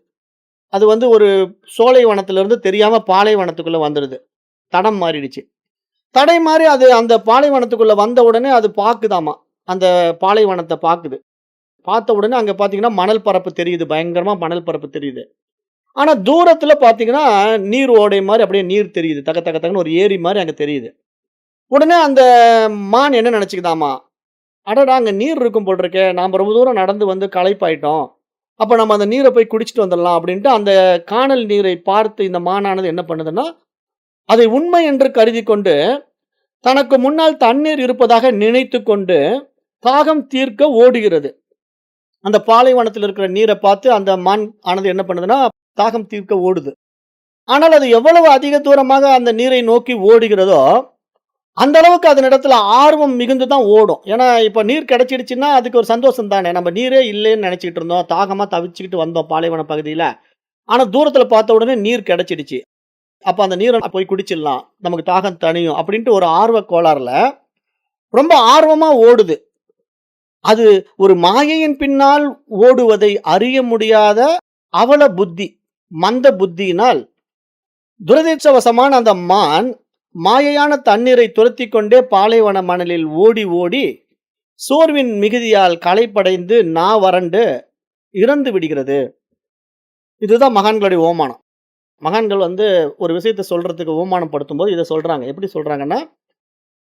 அது வந்து ஒரு சோலைவனத்திலிருந்து தெரியாம பாலைவனத்துக்குள்ள வந்துடுது. தடம் மாறிடுச்சு. தடை மாறி அது அந்த பாலைவனத்துக்குள்ள வந்த உடனே அது பாக்குதாமா. அந்த பாலைவனத்த பாக்குது. பார்த்த உடனே அங்க பார்த்தீங்கன்னா, மணல் பரப்பு தெரியுது. பயங்கரமா மணல் பரப்பு தெரியுது. ஆனா தூரத்துல பார்த்தீங்கன்னா, நீர் ஓடை மாரி அப்படியே நீர் தெரியுது. தக தக தகன்னு ஒரு ஏரி மாரி அங்க தெரியுது. உடனே அந்த மான் என்ன நெனச்சுக்குதாமா, அடடா! அங்க நீர் இருக்கும் போல இருக்கே. நாம ரொம்ப தூரம் நடந்து வந்து களைப்பாயிட்டோம். அப்ப நம்ம அந்த நீர போய் குடிச்சிட்டு வந்துடலாம் அப்படின்ட்டு, அந்த கானல் நீரை பார்த்து இந்த மானானது என்ன பண்ணுதுன்னா, அதை உண்மை என்று கருதிக் கொண்டு, தனக்கு முன்னால் தண்ணீர் இருப்பதாக நினைத்துக் கொண்டு, தாகம் தீர்க்க ஓடுகிறது. அந்த பாலைவனத்தில இருக்கிற நீர பார்த்து அந்த மான் ஆனது என்ன பண்ணுதுன்னா, தாகம் தீர்க்க ஓடுது. ஆனால் அது எவ்வளவு அதிக தூரமாக அந்த நீரை நோக்கி ஓடுகிறதோ, அந்த அளவுக்கு அதனிடத்துல ஆர்வம் மிகுந்து தான் ஓடும். ஏன்னா, இப்ப நீர் கிடைச்சிடுச்சுன்னா, அதுக்கு ஒரு சந்தோஷம் தானே. நம்ம நீரே இல்லைன்னு நெனச்சுக்கிட்டு இருந்தோம். தாகமா தவிச்சுக்கிட்டு வந்தோம் பாலைவன பகுதியில. ஆனா, தூரத்துல பார்த்த உடனே நீர் கிடைச்சிடுச்சு. அப்ப அந்த நீர போய் குடிச்சிடலாம். நமக்கு தாகம் தணியும் அப்படின்ட்டு ஒரு ஆர்வக் கோளாறுல ரொம்ப ஆர்வமா ஓடுது. அது ஒரு மாயையின் பின்னால் ஓடுவதை அறிய முடியாத அவல புத்தி, மந்த புத்தியினால் துரதிர்ஷ்டவசமான அந்த மான் மாயையான தண்ணீரை துரத்திக் கொண்டே பாலைவன மணலில் ஓடி ஓடி சோர்வின் மிகுதியால் களைப்படைந்து வறண்டு இறந்து விடுகிறது. இதுதான் மகான்களுடைய ஓமானம். மகான்கள் வந்து ஒரு விஷயத்த சொல்றதுக்கு ஓமானம் படுத்தும்போது இதை சொல்றாங்க. எப்படி சொல்றாங்கன்னா,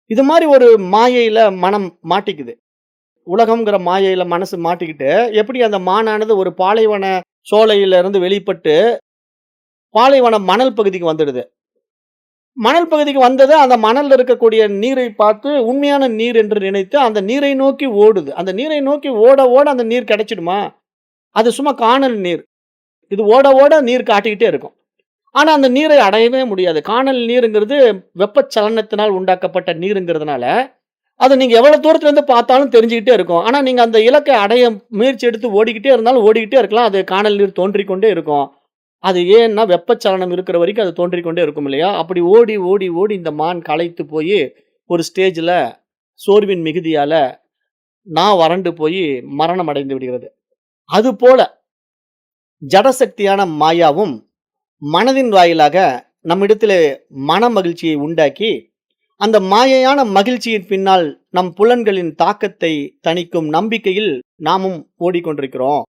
இது மாதிரி ஒரு மாயையில மனம் மாட்டிக்குது. உலகம்ங்கிற மாயையில மனசு மாட்டிக்கிட்டு, எப்படி அந்த மானானது ஒரு பாலைவன சோலையில இருந்து வெளிப்பட்டு, பாலைவன மணல் பகுதிக்கு வந்துடுது. மணல் பகுதிக்கு வந்தது, அந்த மணல்ல இருக்கக்கூடிய நீரை பார்த்து உண்மையான நீர் என்று நினைத்து அந்த நீரை நோக்கி ஓடுது. அந்த நீரை நோக்கி ஓட, ஓட அந்த நீர் கிடைச்சிடுமா? அது சும்மா கானல் நீர். இது ஓட, ஓட நீர் காட்டிக்கிட்டே இருக்கும். ஆனா, அந்த நீரை அடையவே முடியாது. கானல் நீருங்கிறது வெப்பச்சலனத்தினால் உண்டாக்கப்பட்ட நீருங்கிறதுனால, அத நீங்க எவ்வளவு தூரத்துல இருந்து பார்த்தாலும் தெரிஞ்சுக்கிட்டே இருக்கும். ஆனா, நீங்க அந்த இலக்கை அடைய முயற்சி எடுத்து ஓடிக்கிட்டே இருந்தாலும் ஓடிக்கிட்டே இருக்கலாம். அது கானல் நீர் தோன்றிக் கொண்டே இருக்கும். அது ஏன்னா, வெப்பச்சலனம் இருக்கிற வரைக்கும் அது தோன்றிக் கொண்டே இருக்கும் இல்லையா? அப்படி ஓடி, ஓடி, ஓடி இந்த மான் களைத்து போயி, ஒரு ஸ்டேஜ்ல சோர்வின் மிகுதியால வறண்டு போயி மரணம் அடைந்து விடுகிறது. அதுபோல ஜடசக்தியான மாயாவும் மனதின் வாயிலாக நம்மிடத்திலே மனமகிழ்ச்சியை உண்டாக்கி, அந்த மாயையான மகிழ்ச்சியின் பின்னால் நம் புலன்களின் தாக்கத்தை தணிக்கும் நம்பிக்கையில் நாமும் ஓடிக்கொண்டிருக்கிறோம்.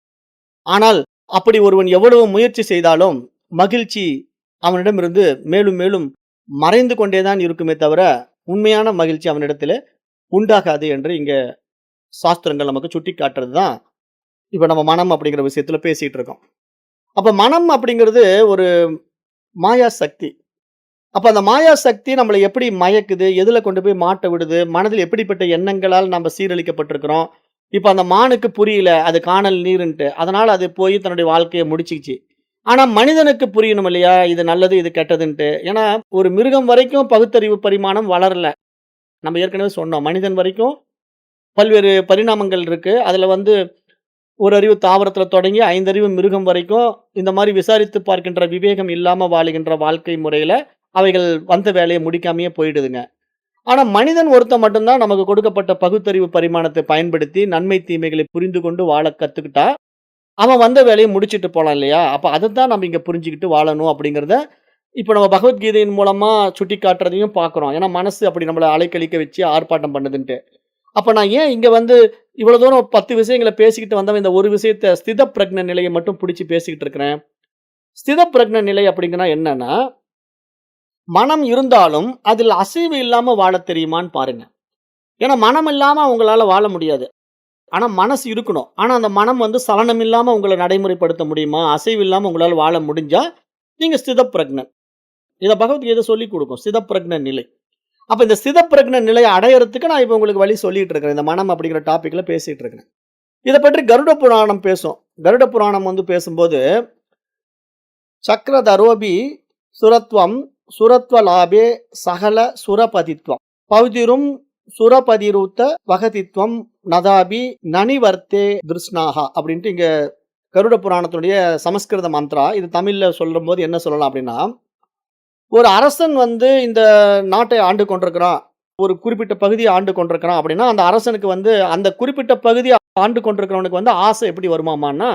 ஆனால் அப்படி ஒருவன் எவ்வளவு முயற்சி செய்தாலும் மகிழ்ச்சி அவனிடமிருந்து மேலும் மேலும் மறைந்து கொண்டே தான் இருக்குமே தவிர, உண்மையான மகிழ்ச்சி அவனிடத்திலே உண்டாகாது என்று இங்க சாஸ்திரங்கள் நமக்கு சுட்டிக்காட்டுறது தான், இப்ப நம்ம மனம் அப்படிங்கிற விஷயத்துல பேசிட்டு இருக்கோம். அப்ப மனம் அப்படிங்கிறது ஒரு மாயா சக்தி. அப்ப அந்த மாயா சக்தி நம்மள எப்படி மயக்குது? எதுல கொண்டு போய் மாட்ட விடுது? மனதில் எப்படிப்பட்ட எண்ணங்களால் நம்ம சீரழிக்கப்பட்டிருக்கிறோம்? இப்ப அந்த மானுக்கு புரியல. அது கானல் நீருன்ட்டு. அதனால அது போய் தன்னுடைய வாழ்க்கைய முடிச்சுக்கிச்சு. ஆனா மனிதனுக்கு புரியணும் இல்லையா? இது நல்லது, இது கெட்டதுன்ட்டு. ஏன்னா ஒரு மிருகம் வரைக்கும் பகுத்தறிவு பரிமாணம் வளரல. நம்ம ஏற்கனவே சொன்னோம். மனிதன் வரைக்கும் பல்வேறு பரிணாமங்கள் இருக்கு. அதுல வந்து ஒரு அறிவு தாவரத்துல தொடங்கி 5 அறிவு மிருகம் வரைக்கும் இந்த மாரி விசாரித்து பார்க்கின்ற விவேகம் இல்லாம வாழுகின்ற வாழ்க்கை முறையில அவைகள் வந்த வேலைய முடிக்காமயே போயிடுதுங்க. ஆனா மனிதன் ஒருத்தன் மட்டும் தான் நமக்கு கொடுக்கப்பட்ட பகுத்தறிவு பரிமாணத்தை பயன்படுத்தி நன்மை தீமைகளை புரிந்து கொண்டு வாழ கத்துக்கிட்டா, அவன் வந்த வேலைய முடிச்சுட்டு போலாம் இல்லையா? அப்ப அதத்தான் நம்ம இங்க புரிஞ்சுகிட்டு வாழணும் அப்படிங்கிறத, இப்ப நம்ம பகவத்கீதையின் மூலமா சுட்டிக்காட்டுறதையும் பார்க்கிறோம். ஏன்னா மனசு அப்படி நம்மள அலைக்கழிக்க வச்சு ஆர்ப்பாட்டம் பண்ணுதுன்ட்டு. அப்ப நான் ஏன் இங்க வந்து இவ்வளவு தூரம் 10 விஷயங்கள பேசிக்கிட்டு வந்தவன் இந்த ஒரு விஷயத்த ஸ்தித பிரக்ஞ நிலைய மட்டும் புடிச்சு பேசிக்கிட்டு இருக்கிறேன். ஸ்தித பிரக்ஞ நிலை அப்படிங்கன்னா என்னன்னா, மனம் இருந்தாலும் அதில் அசைவு இல்லாம வாழத் தெரியுமான்னு பாருங்க. ஏன்னா மனம் இல்லாம உங்களால வாழ முடியாது. ஆனா மனசு இருக்கணும். ஆனா அந்த மனம் வந்து சலனம் இல்லாம உங்கள நடைமுறைப்படுத்த முடியுமா? அசைவு இல்லாம உங்களால வாழ முடிஞ்சா, நீங்க ஸ்தித பிரக்ஞன். இத பகவத்கீதை சொல்லிக் குடுக்கும். ஸ்தித பிரக்ஞ நிலை. அப்ப இந்த ஸ்தித பிரக்ஞ நிலைய அடையறதுக்கு நான் இப்ப உங்களுக்கு வழி சொல்லிட்டு இருக்கிறேன். இந்த மனம் அப்படிங்கிற டாபிக்ல பேசிட்டு இருக்கிறேன். இத பற்றி கருட புராணம் பேசும். கருட புராணம் வந்து பேசும்போது, சக்ரதரோபி சுரத்வம் சுரத்வலாபே சகல சுரபதித்வம் பௌதிரும் சுரபதிரூத்த வகதித்வம் நதாபி நனிவர்த்தே திருஷ்ணாகா அப்படின்ட்டு இங்க கருட புராணத்துடைய சமஸ்கிருத மந்த்ரா. இது தமிழ்ல சொல்லும்போது என்ன சொல்லலாம் அப்படின்னா, ஒரு அரசன் வந்து இந்த நாட்டை ஆண்டு கொண்டிருக்கிறான். ஒரு குறிப்பிட்ட பகுதியை ஆண்டு கொண்டிருக்கிறான் அப்படின்னா, அந்த அரசனுக்கு வந்து அந்த குறிப்பிட்ட பகுதியை ஆண்டு கொண்டிருக்கிறவனுக்கு வந்து ஆசை எப்படி வருமாமான்னா,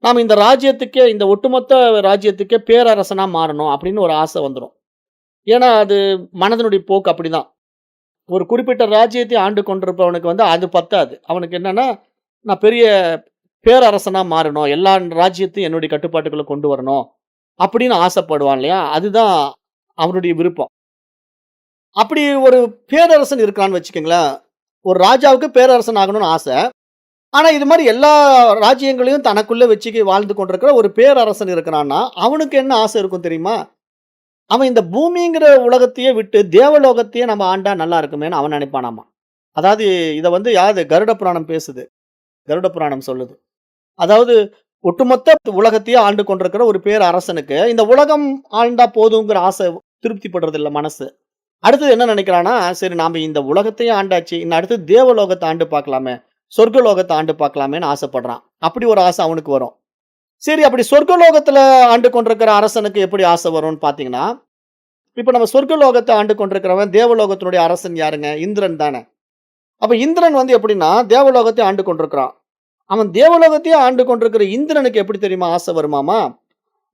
நாம இந்த ராஜ்யத்துக்கே இந்த ஒட்டுமொத்த ராஜ்யத்துக்கே பேரரசனா மாறணும் அப்படின்னு ஒரு ஆசை வந்துரும். ஏன்னா, அது மனதனுடைய போக்கு அப்படிதான். ஒரு குறிப்பிட்ட ராஜ்யத்தை ஆண்டு கொண்டிருப்பவனுக்கு வந்து அது பத்தாது. அவனுக்கு என்னன்னா, நான் பெரிய பேரரசனா மாறணும். எல்லா ராஜ்யத்தையும் என்னுடைய கட்டுப்பாட்டுக்குள்ள கொண்டு வரணும். அப்படின்னு ஆசைப்படுவான் இல்லையா? அதுதான் அவனுடைய விருப்பம். அப்படி ஒரு பேரரசன் இருக்கிறான்னு வச்சுக்கங்களேன். ஒரு ராஜாவுக்கு பேரரசன் ஆகணும்னு ஆசை. ஆனா, இது மாரி எல்லா ராஜ்யங்களையும் தனக்குள்ள வச்சுக்க வாழ்ந்து கொண்டிருக்கிற ஒரு பேரரசன் இருக்கிறான்னா, அவனுக்கு என்ன ஆசை இருக்கும் தெரியுமா? அவன் இந்த பூமிங்கிற உலகத்தையே விட்டு தேவலோகத்தையே நம்ம ஆண்டா நல்லா இருக்குமேன்னு அவன் நினைப்பானாமா. அதாவது இத வந்து யாரு கருட புராணம் பேசுது. கருட புராணம் சொல்லுது. அதாவது ஒட்டுமொத்த உலகத்தையே ஆண்டு கொண்டிருக்கிற ஒரு பேரரசனுக்கு, இந்த உலகம் ஆண்டா போதுங்கிற ஆசை திருப்திப்படுறதில்ல மனசு. அடுத்தது என்ன நினைக்கிறான்னா, சரி நாம இந்த உலகத்தையே ஆண்டாச்சு. இன்னும் அடுத்து தேவலோகத்த ஆண்டு பார்க்கலாமே. சொர்க்கலோகத்த ஆண்டு பார்க்கலாமேன்னு ஆசைப்படுறான். அப்படி ஒரு ஆசை அவனுக்கு வரும். சரி அப்படி சொர்க்கலோகத்துல ஆண்டு கொண்டிருக்கிற அரசனுக்கு எப்படி ஆசை வரும்னு பார்த்தீங்கன்னா, இப்ப நம்ம சொர்க்கலோகத்த ஆண்டு கொண்டிருக்கிறவன் தேவலோகத்தினுடைய அரசன் யாருங்க? இந்திரன் தானே. அப்ப இந்திரன் வந்து எப்படின்னா, தேவலோகத்தை ஆண்டு கொண்டிருக்கிறான். அவன் தேவலோகத்தையே ஆண்டு கொண்டிருக்கிற இந்திரனுக்கு எப்படி தெரியுமா ஆசை வருமாமா?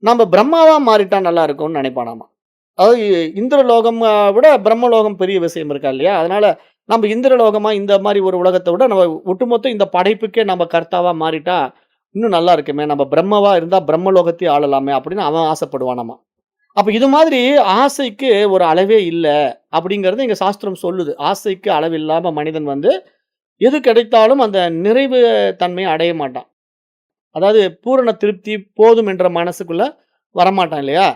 நம்ம பிரம்மாவா மாறிட்டா நல்லா இருக்கும்னு நினைப்பானாமா. அதாவது இந்திரலோகம் விட பிரம்மலோகம் பெரிய விஷயம் இருக்கா இல்லையா? அதனால நம்ம இந்திரலோகமா இந்த மாரி ஒரு உலகத்த விட நம்ம ஒட்டுமொத்த இந்த படைப்புக்கே நம்ம கர்த்தாவா மாறிட்டா, இன்னும் நல்லா இருக்குமே. நம்ம பிரம்மவா இருந்தா பிரம்மலோகத்தையே ஆளலாமே அப்படின்னு அவன் ஆசைப்படுவானாமா. அப்ப இது மாதிரி ஆசைக்கு ஒரு அளவே இல்ல அப்படிங்கிறது எங்க சாஸ்திரம் சொல்லுது. ஆசைக்கு அளவில்லாம மனிதன் வந்து எது கிடைத்தாலும் அந்த நிறைவு தன்மையை அடைய மாட்டான். அதாவது பூரண திருப்தி போதும் என்ற மனசுக்குள்ள வரமாட்டான் இல்லையா?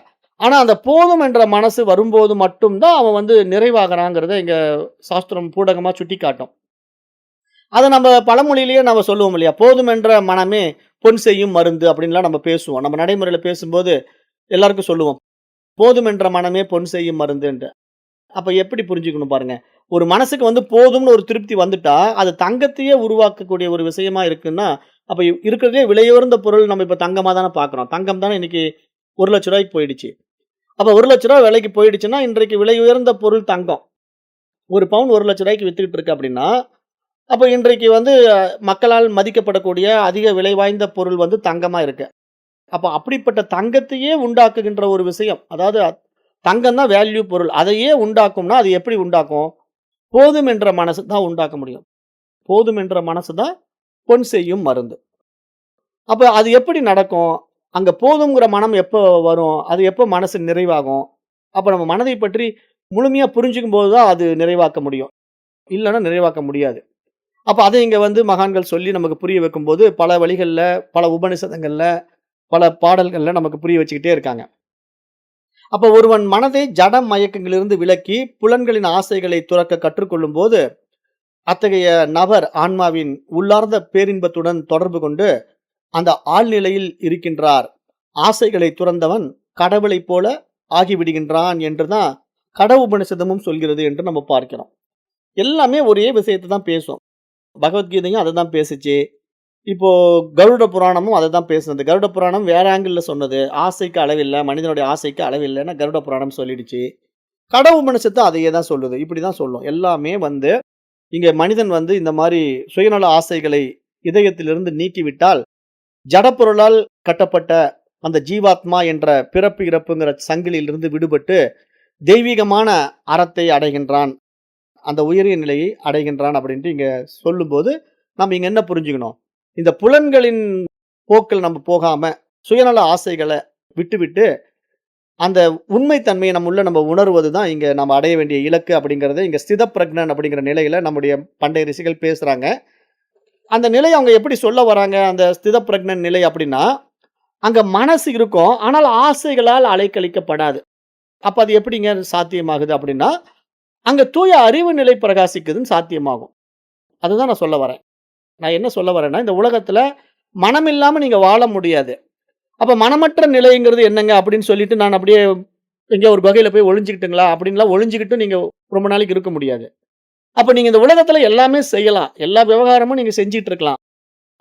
ஆனா, அந்த போதும் என்ற மனசு வரும்போது மட்டும் தான் அவன் வந்து நிறைவாகுறாங்கிறத இங்க சாஸ்திரம் பூடகமா சுட்டிக்காட்டும். அத நம்ம பழமொழியிலேயே நம்ம சொல்லுவோம் இல்லையா? "போதும் என்ற மனமே பொன் செய்யும் மருந்து" அப்படின்லாம் நம்ம பேசுவோம். நம்ம நடைமுறையில பேசும்போது எல்லாருக்கும் சொல்லுவோம். "போதும் என்ற மனமே பொன் செய்யும் மருந்துன்ட்டு." அப்ப எப்படி புரிஞ்சுக்கணும் பாருங்க. ஒரு மனசுக்கு வந்து போதும்னு ஒரு திருப்தி வந்துட்டா, அது தங்கத்தையே உருவாக்கக்கூடிய ஒரு விஷயமா இருக்குன்னா, அப்ப இருக்கிறதுலயே விலையுயர்ந்த பொருள் நம்ம இப்ப தங்கமா தானே பார்க்குறோம். தங்கம் தானே இன்னைக்கு ரூ. 1,00,000 போயிடுச்சு. அப்ப ரூ. 1,00,000 விலைக்கு போயிடுச்சுன்னா, இன்றைக்கு விலை உயர்ந்த பொருள் தங்கம். 1 பவுன் ரூ. 1,00,000க்கு வித்துக்கிட்டு இருக்கு அப்படின்னா, அப்ப இன்றைக்கு வந்து மக்களால் மதிக்கப்படக்கூடிய அதிக விலை வாய்ந்த பொருள் வந்து தங்கமா இருக்கு. அப்ப அப்படிப்பட்ட தங்கத்தையே உண்டாக்குகின்ற ஒரு விஷயம். அதாவது தங்கம் தான் வேல்யூ பொருள். அதையே உண்டாக்கும்னா, அது எப்படி உண்டாக்கும்? போதும் என்ற மனசு தான் உண்டாக்க முடியும். போதும் என்ற மனசு தான் பொன் செய்யும் மருந்து. அப்ப அது எப்படி நடக்கும்? அங்க போதும்ங்கிற மனம் எப்போ வரும்? அது எப்போ மனசு நிறைவாகும்? அப்ப நம்ம மனதை பற்றி முழுமையா புரிஞ்சுக்கும்போது தான் அது நிறைவாக்க முடியும். இல்லன்னா நிறைவாக்க முடியாது. அப்ப அத இங்க வந்து மகான்கள் சொல்லி நமக்கு புரிய வைக்கும்போது, பல வழிகள்ல, பல உபநிஷதங்கள்ல, பல பாடல்கள்ல நமக்கு புரிய வச்சுக்கிட்டே இருக்காங்க. அப்ப ஒருவன் மனதை ஜட மயக்கங்களிலிருந்து விலக்கி, புலன்களின் ஆசைகளை துறக்க கற்றுக்கொள்ளும்போது, அத்தகைய நபர் ஆன்மாவின் உள்ளார்ந்த பேரின்பத்துடன் தொடர்பு கொண்டு, அந்த ஆழ்நிலையில் இருக்கின்றார். ஆசைகளை துறந்தவன் கடவுளைப் போல ஆகிவிடுகின்றான் என்று தான் உபநிஷதமும் சொல்கிறது என்று நம்ம பார்க்கிறோம். எல்லாமே ஒரே விஷயத்த தான் பேசும். பகவத்கீதையும் அததான் பேசுச்சு. இப்போ கருட புராணமும் அததான் பேசுனது. கருட புராணம் வேற ஆங்கிள்ல சொன்னது. ஆசைக்கு அளவில்ல, மனிதனுடைய ஆசைக்கு அளவில்லன்னு கருட புராணம் சொல்லிடுச்சு. உபநிஷத்து அதையே தான் சொல்லுது. இப்படிதான் சொல்லும். எல்லாமே வந்து இங்க மனிதன் வந்து இந்த மாரி சுயநல ஆசைகளை இதயத்திலிருந்து நீக்கிவிட்டால், ஜடப்பொருளால் கட்டப்பட்ட அந்த ஜீவாத்மா என்ற பிறப்பு, இறப்புங்கிற சங்கிலியிலிருந்து விடுபட்டு, தெய்வீகமான அறத்தை அடைகின்றான். அந்த உயரிய நிலையை அடைகின்றான் அப்படின்ட்டு இங்க சொல்லும்போது, நம்ம இங்க என்ன புரிஞ்சுக்கணும்? இந்த புலன்களின் போக்கில் நம்ம போகாம, சுயநல ஆசைகள விட்டுவிட்டு, அந்த உண்மை தன்மைய நம்ம உணர்வது தான் இங்க நம்ம அடைய வேண்டிய இலக்கு அப்படிங்கிறத இங்க ஸ்திதப்பிரக்ஞன் அப்படிங்கிற நிலையில நம்முடைய பண்டைய ரிஷிகள் பேசுறாங்க. அந்த நிலைய அவங்க எப்படி சொல்ல வராங்க? அந்த ஸ்திதப்பிரக்ஞன் நிலை அப்படின்னா, அங்க மனசு இருக்கும். ஆனால் ஆசைகளால் அலைக்கழிக்கப்படாது. அப்ப அது எப்படிங்க சாத்தியமாகுது அப்படின்னா, அங்க தூய அறிவு நிலை பிரகாசிக்குதுன்னு சாத்தியமாகும். அதுதான் நான் சொல்ல வரேன். நான் என்ன சொல்ல வரேன்னா, இந்த உலகத்துல மனம் இல்லாம நீங்க வாழ முடியாது. அப்ப மனமற்ற நிலைங்கிறது என்னங்க அப்படின்னு சொல்லிட்டு நான் அப்படியே எங்கேயோ ஒரு குகையில போய் ஒளிஞ்சுக்கிட்டுங்களா? அப்படின்லாம் ஒளிஞ்சுகிட்டு நீங்க ரொம்ப நாளைக்கு இருக்க முடியாது. அப்ப நீங்க இந்த உலகத்துல எல்லாமே செய்யலாம். எல்லா விவகாரமும் நீங்க செஞ்சுட்டு இருக்கலாம்.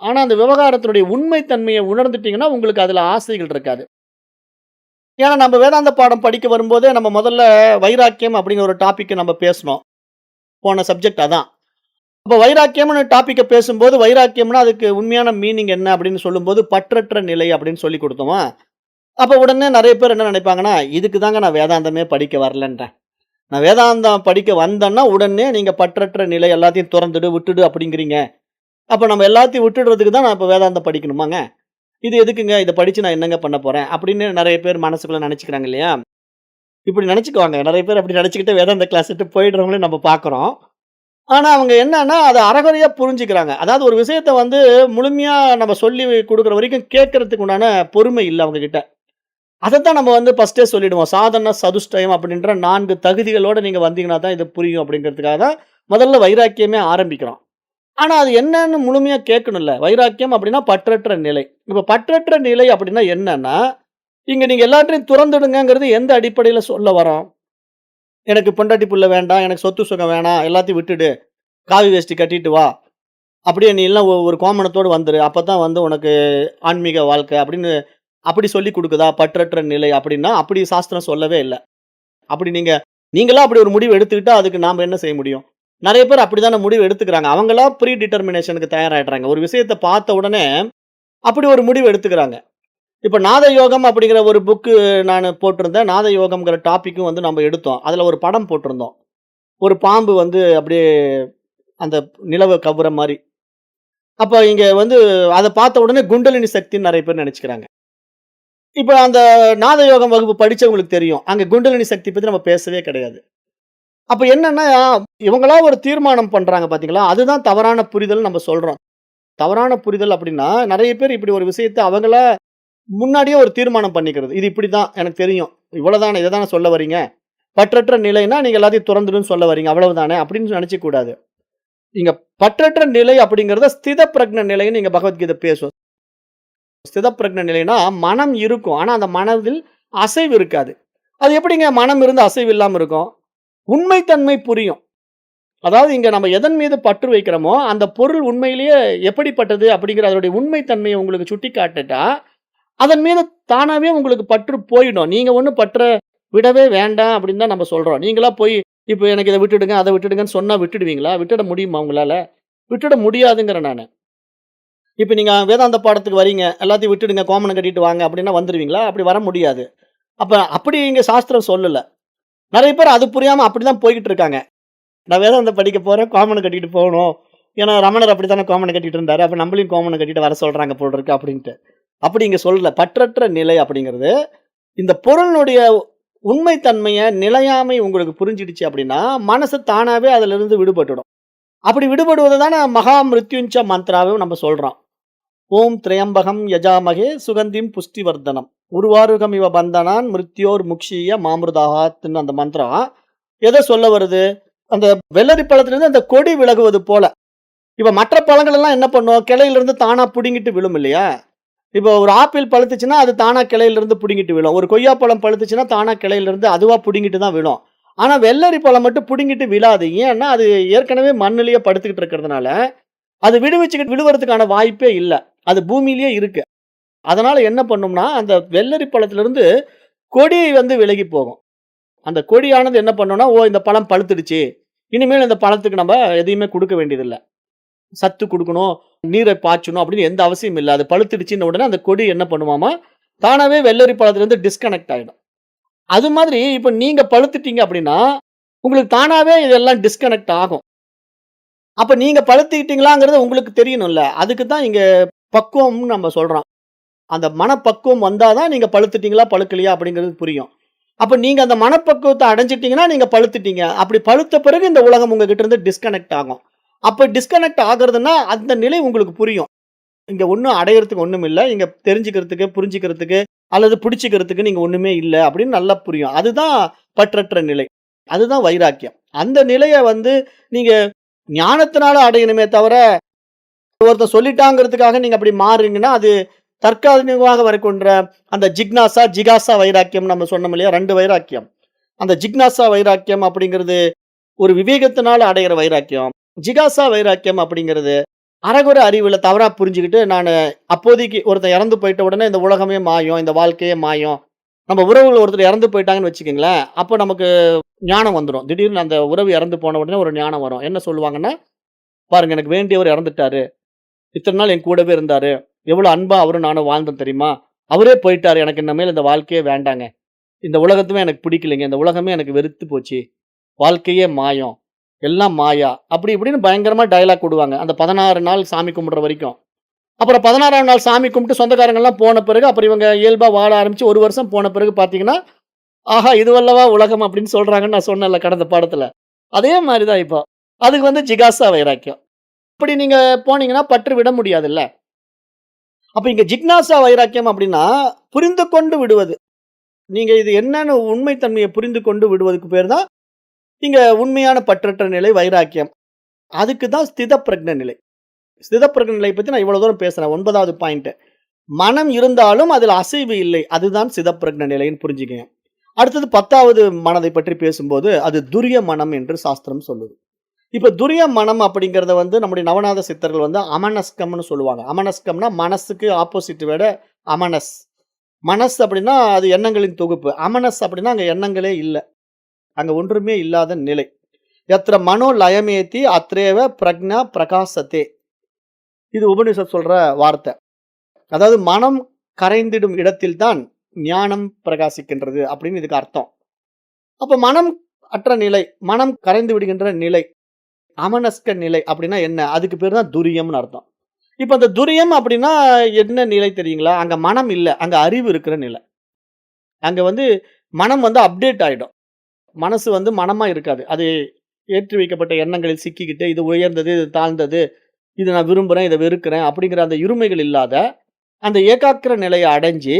ஆனா, அந்த விவகாரத்தினுடைய உண்மை தன்மைய உணர்ந்துட்டீங்கன்னா, உங்களுக்கு அதுல ஆசைகள் இருக்காது. ஏன்னா, நம்ம வேதாந்த பாடம் படிக்க வரும்போதே நம்ம முதல்ல வைராக்கியம் அப்படிங்கிற ஒரு டாபிக் நம்ம பேசுனோம். போன சப்ஜெக்ட் அதான். அப்ப வைராக்கியம்னு டாபிக்க பேசும்போது, வைராக்கியம்னா அதுக்கு உண்மையான மீனிங் என்ன அப்படின்னு சொல்லும்போது, பற்றற்ற நிலை அப்படின்னு சொல்லிக் குடுத்தோமா, அப்ப உடனே நெறைய பேர் என்ன நினைப்பாங்கன்னா, இதுக்கு தாங்க நான் வேதாந்தமே படிக்க வரலன்றேன். நான் வேதாந்தம் படிக்க வந்தேன்னா, உடனே நீங்க பற்றற்ற நிலை எல்லாத்தையும் தொறந்துடு, விட்டுடு அப்படிங்கிறீங்க. அப்ப நம்ம எல்லாத்தையும் விட்டுடுறதுக்கு தான் நான் இப்ப வேதாந்தம் படிக்கணுமாங்க? இது எதுக்குங்க? இத படிச்சு நான் என்னங்க பண்ண போறேன்? அப்படின்னு நெறைய பேர் மனசுக்குள்ள நெனச்சுக்கிறாங்க இல்லையா? இப்படி நெனச்சுக்குவாங்க. நெறைய பேர் அப்படி நெனச்சுக்கிட்டு வேதாந்த கிளாஸ் விட்டு போயிடுறவங்களையும் நம்ம பார்க்குறோம். ஆனா, அவங்க என்னன்னா, அத அரைகுறையா புரிஞ்சுக்கிறாங்க. அதாவது ஒரு விஷயத்த வந்து முழுமையா நம்ம சொல்லி குடுக்குற வரைக்கும் கேட்கறதுக்கு உண்டான பொறுமை இல்ல அவங்க கிட்ட. அதத்தான் நம்ம வந்து ஃபர்ஸ்ட்டே சொல்லிடுவோம். சாதன சதுஷ்டயம் அப்படின்ற 4 தகுதிகளோட நீங்க வந்தீங்கன்னா தான் இது புரியும் அப்படிங்கிறதுக்காக தான் முதல்ல வைராக்கியமே ஆரம்பிக்கிறோம். ஆனா, அது என்னன்னு முழுமையா கேட்கணும்ல. வைராக்கியம் அப்படின்னா பற்றற்ற நிலை. இப்ப பற்றற்ற நிலை அப்படின்னா என்னன்னா, இங்க நீங்க எல்லாத்தையும் துறந்துடுங்கங்கிறது எந்த அடிப்படையில சொல்ல வரோம்? எனக்கு பொண்டாட்டி புள்ள வேண்டாம், எனக்கு சொத்து சுகம் வேணாம், எல்லாத்தையும் விட்டுடு. காவி வேஷ்டி கட்டிட்டு வா. அப்படியே நீ எல்லாம் ஒரு கோமணத்தோடு வந்துரு. அப்பதான் வந்து உனக்கு ஆன்மீக வாழ்க்கை அப்படின்னு அப்படி சொல்லிக் குடுக்குதா? பற்றற்ற நிலை அப்படின்னா, அப்படி சாஸ்திரம் சொல்லவே இல்ல. அப்படி நீங்களா அப்படி ஒரு முடிவு எடுத்துக்கிட்டா, அதுக்கு நாம என்ன செய்ய முடியும்? நெறைய பேர் அப்படித்தான முடிவு எடுத்துக்கிறாங்க. அவங்களா ப்ரீ டிட்டர்மினேஷனுக்கு தயாராயிடுறாங்க. ஒரு விஷயத்த பார்த்த உடனே, அப்படி ஒரு முடிவு எடுத்துக்கிறாங்க. இப்ப நாத யோகம் அப்படிங்கிற ஒரு புக்கு நானு போட்டிருந்தேன். நாத யோகம்ங்கிற டாபிக்கும் வந்து நம்ம எடுத்தோம். அதுல ஒரு படம் போட்டிருந்தோம். ஒரு பாம்பு வந்து அப்படியே அந்த நிலவ கவ்வுற மாரி. அப்ப இங்க வந்து அத பார்த்த உடனே குண்டலினி சக்தின்னு நெறைய பேர் நெனச்சுக்கிறாங்க. இப்ப அந்த நாத யோகம் வகுப்பு படிச்சவங்களுக்கு தெரியும். அங்க குண்டலினி சக்தி பத்தி நம்ம பேசவே கிடையாது. அப்ப என்னன்னா, இவங்களா ஒரு தீர்மானம் பண்றாங்க பார்த்தீங்களா? அதுதான் தவறான புரிதல்னு நம்ம சொல்றோம். தவறான புரிதல் அப்டின்னா, நெறைய பேர் இப்படி ஒரு விஷயத்த அவங்களா முன்னாடியே ஒரு தீர்மானம் பண்ணிக்கிறது. இது இப்படிதான் எனக்கு தெரியும். இவ்வளவுதானே, இத தானே சொல்ல வர்றீங்க. பற்றற்ற நிலைன்னா நீங்க எல்லாத்தையும் துறந்துடுன்னு சொல்ல வர்றீங்க. அவ்வளவுதானே அப்படின்னு நினைச்சுக்க கூடாது. நீங்க பற்றற்ற நிலை அப்படிங்கிறத ஸ்தித பிரக்ஞ நிலைன்னு நீங்க பகவத்கீதை பேசும். ஸ்தித பிரக்ஞ நிலைன்னா மனம் இருக்கும். ஆனா அந்த மனதில் அசைவு இருக்காது. அது எப்படிங்க மனம் இருந்து அசைவு இல்லாம இருக்கும்? உண்மைத்தன்மை புரியும். அதாவது இங்க நம்ம எதன் மீது பற்று வைக்கிறோமோ, அந்த பொருள் உண்மையிலேயே எப்படிப்பட்டது அப்படிங்கிற அதனுடைய உண்மைத்தன்மையை உங்களுக்கு சுட்டிக்காட்டுட்டா, அதன் மீது தானாவே உங்களுக்கு பற்று போயிடும். நீங்க ஒண்ணும் பற்ற விடவே வேண்டாம் அப்படின்னு தான் நம்ம சொல்றோம். நீங்களா போய் இப்ப எனக்கு இத விட்டுடுங்க, அத விட்டுடுங்கன்னு சொன்னா விட்டுடுவீங்களா? விட்டுட முடியுமா உங்களால? விட்டுட முடியாதுங்கிறேன் நானு. இப்ப நீங்க வேதாந்த பாடத்துக்கு வரீங்க. எல்லாத்தையும் விட்டுடுங்க, கோமணம் கட்டிட்டு வாங்க அப்படின்னா வந்துருவீங்களா? அப்படி வர முடியாது. அப்ப அப்படி இங்க சாஸ்திரம் சொல்லல. நெறைய பேர் அது புரியாம அப்படிதான் போய்க்கிட்டு இருக்காங்க. நான் வேதாந்தம் படிக்க போறேன், கோமணம் கட்டிட்டு போகணும். ஏன்னா ரமணர் அப்படித்தானே கோமணம் கட்டிட்டு இருந்தாரு. அப்ப நம்மளையும் கோமணம் கட்டிட்டு வர சொல்றாங்க போல இருக்கு அப்படின்ட்டு. அப்படி இங்க சொல்லல. பற்றற்ற நிலை அப்படிங்கிறது, இந்த பொருளினுடைய உண்மை தன்மைய, நிலையாமை உங்களுக்கு புரிஞ்சிடுச்சு அப்படின்னா, மனசு தானாவே அதிலிருந்து விடுபட்டுடும். அப்படி விடுபடுவது தானே மகா மிருத்யுஞ்ச மந்த்ராவும் நம்ம சொல்றோம். ஓம் திரையம்பகம் யஜாமகே சுகந்திம் புஷ்டிவர்தனம். உருவாருகம் இவ பந்தனான் மிருத்யோர் முக்ஷிய மாமிருதாத்ன்னு அந்த மந்திரம் எதை சொல்ல வருது? அந்த வெள்ளரி பழத்திலிருந்து அந்த கொடி விலகுவது போல. இப்ப மற்ற பழங்கள் எல்லாம் என்ன பண்ணும்? கிளையிலிருந்து தானா புடுங்கிட்டு விழும் இல்லையா? இப்போ ஒரு ஆப்பிள் பழுத்துச்சுன்னா, அது தானா கிளையிலிருந்து புடுங்கிட்டு விழும். ஒரு கொய்யாப்பழம் பழுத்துச்சுன்னா, தானா கிளையிலிருந்து அதுவா புடுங்கிட்டு தான் விழும். ஆனா வெள்ளரி பழம் மட்டும் புடுங்கிட்டு விழாது. ஏன்னா, அது ஏற்கனவே மண்ணுலயே படுத்துக்கிட்டு இருக்கிறதுனால, அது விடுவிச்சுக்கிட்டு விழுவறதுக்கான வாய்ப்பே இல்ல. அது பூமியிலேயே இருக்கு. அதனால என்ன பண்ணும்னா, அந்த வெள்ளரி பழத்திலிருந்து கொடி வந்து விலகி போகும். அந்த கொடியானது என்ன பண்ணும்னா, ஓ! இந்த பழம் பழுத்துடுச்சு. இனிமேல் இந்த பழத்துக்கு நம்ம எதையுமே குடுக்க வேண்டியதில்ல. சத்து குடுக்கணும், நீரை பாய்ச்சணும் அப்படின்னு எந்த அவசியம் இல்ல. அது பழுத்துடுச்சுன்ன உடனே அந்த கொடி என்ன பண்ணுமாமா, தானாவே வெள்ளரி பழத்திலிருந்து டிஸ்கனெக்ட் ஆயிடும். அது மாதிரி இப்ப நீங்க பழுத்துட்டீங்க அப்படின்னா, உங்களுக்கு தானாவே இதெல்லாம் டிஸ்கனெக்ட் ஆகும். அப்ப நீங்க பழுத்துக்கிட்டீங்களாங்கிறது உங்களுக்கு தெரியணும்ல. அதுக்கு தான் இங்க பக்குவம்னு நம்ம சொல்றோம். அந்த மனப்பக்குவம் வந்தா தான் நீங்க பழுத்துட்டீங்களா, பழுக்கலையா அப்படிங்கிறது புரியும். அப்ப நீங்க அந்த மனப்பக்குவத்த அடைஞ்சிட்டீங்கன்னா, நீங்க பழுத்துட்டீங்க. அப்படி பழுத்த பிறகு இந்த உலகம் உங்ககிட்ட இருந்து டிஸ்கனெக்ட் ஆகும். அப்ப டிஸ்கனெக்ட் ஆகுறதுன்னா, அந்த நிலை உங்களுக்கு புரியும். இங்க ஒண்ணும் அடையறதுக்கு ஒண்ணும் இல்ல. இங்க தெரிஞ்சுக்கிறதுக்கு, புரிஞ்சுக்கிறதுக்கு அல்லது பிடிச்சுக்கிறதுக்கு நீங்க ஒண்ணுமே இல்ல அப்படின்னு நல்லா புரியும். அதுதான் பற்றற்ற நிலை. அதுதான் வைராக்கியம். அந்த நிலைய வந்து நீங்க ஞானத்தினால அடையணுமே தவிர, ஒருத்தன் சொல்லிட்டாங்கிறதுக்காக நீங்க அப்படி மாறுறீங்கன்னா, அது தற்காலிகமாக வரக்கூடிய அந்த ஜிக்னாசா, ஜிகாசா வைராக்கியம் நம்ம சொன்னோம் இல்லையா? 2 வைராக்கியம். அந்த ஜிக்னாசா வைராக்கியம் அப்படிங்கிறது ஒரு விவேகத்தினால அடையிற வைராக்கியம். ஜிகாசா வைராக்கியம் அப்படிங்கிறது அரைகுறை அறிவுல தவறா புரிஞ்சுகிட்டு, நானு அப்போதைக்கு ஒருத்தன் இறந்து போயிட்ட உடனே இந்த உலகமே மாயம், இந்த வாழ்க்கையே மாயம். நம்ம உறவுல ஒருத்தர் இறந்து போயிட்டாங்கன்னு வச்சுக்கங்களேன், அப்ப நமக்கு ஞானம் வந்துரும். திடீர்னு அந்த உறவு இறந்து போன உடனே ஒரு ஞானம் வரும். என்ன சொல்லுவாங்கன்னா, "பாருங்க எனக்கு வேண்டியவர் இறந்துட்டாரு. இத்தன நாள் என் கூடவே இருந்தாரு. எவ்வளவு அன்பா அவரும் நானும் வாழ்ந்தோம் தெரியுமா? அவரே போயிட்டாரு. எனக்கு இனிமேல் இந்த வாழ்க்கையே வேண்டாங்க. இந்த உலகத்துமே எனக்கு பிடிக்கலைங்க. இந்த உலகமே எனக்கு வெறுத்து போச்சு. வாழ்க்கையே மாயம். எல்லாம் மாயா." அப்படி இப்படின்னு பயங்கரமா டயலாக் விடுவாங்க. அந்த 16 நாள் சாமி கும்பிடுற வரைக்கும். அப்புறம் 16ஆம் நாள் சாமி கும்பிட்டு சொந்தக்காரங்கலாம் போன பிறகு, அப்புறம் இவங்க இயல்பா வாழ ஆரம்பிச்சு 1 வருஷம் போன பிறகு பார்த்தீங்கன்னா, "ஆஹா! இதுவல்லவா உலகம்" அப்படின்னு சொல்றாங்கன்னு நான் சொன்னேன்ல கடந்த பாடத்துல. அதே மாரி தான் இப்போ. அதுக்கு வந்து ஜிகாசா வைராக்கியம். இப்படி நீங்க போனீங்கன்னா பற்று விட முடியாதுல்ல. அப்ப இங்க ஜிக்னாசா வைராக்கியம் அப்படின்னா, புரிந்து கொண்டு விடுவது. நீங்க இது என்னன்னு உண்மை தன்மைய புரிந்து கொண்டு விடுவதற்கு பேர் தான், இங்க உண்மையான பற்றற்ற நிலை வைராக்கியம். அதுக்கு தான் ஸ்தித பிரக்ஞ நிலை. ஸ்தித பிரக்ஞ நிலைய பத்தி நான் இவ்வளவு தூரம் பேசுறேன். 9வது பாயிண்ட். மனம் இருந்தாலும் அதில் அசைவு இல்லை. அதுதான் சிதப்பிரக்ஞ நிலைன்னு புரிஞ்சுக்கங்க. அடுத்தது 10வது மனதை பற்றி பேசும்போது, அது துரிய மனம் என்று சாஸ்திரம் சொல்லுது. இப்ப துரிய மனம் அப்படிங்கிறத வந்து நம்முடைய நவநாத சித்தர்கள் வந்து அமனஸ்கம்னு சொல்லுவாங்க. அமனஸ்கம்னா மனசுக்கு ஆப்போசிட் வேர்டு அமனஸ். மனஸ் அப்படின்னா அது எண்ணங்களின் தொகுப்பு. அமனஸ் அப்படின்னா அங்க எண்ணங்களே இல்ல. அங்க ஒன்றுமே இல்லாத நிலை. யத்ர மனோ லயமேதி அத்ரேவ பிரக்ஞா பிரகாசத்தே. இது உபனிஷத் சொல்ற வார்த்தை. அதாவது மனம் கரைந்திடும் இடத்தில் தான் ஞானம் பிரகாசிக்கின்றது அப்படின்னு இதுக்கு அர்த்தம். அப்ப மனம் அற்ற நிலை, மனம் கரைந்து விடுகின்ற நிலை, அமனஸ்க நிலை அப்படின்னா என்ன? அதுக்கு பேர் தான் துரியம்னு அர்த்தம். இப்ப அந்த துரியம் அப்படின்னா என்ன நிலை தெரியுங்களா? அங்க மனம் இல்ல. அங்க அறிவு இருக்கிற நிலை. அங்க வந்து மனம் வந்து அப்டேட் ஆயிடும். மனசு வந்து மனமா இருக்காது. அது ஏற்றி வைக்கப்பட்ட எண்ணங்களில் சிக்கிக்கிட்டு, இது உயர்ந்தது, இது தாழ்ந்தது, இது நான் விரும்புறேன், இத வெறுக்கிறேன் அப்படிங்கிற அந்த இருமைகள் இல்லாத, அந்த ஏகாக்கிர நிலையை அடைஞ்சு,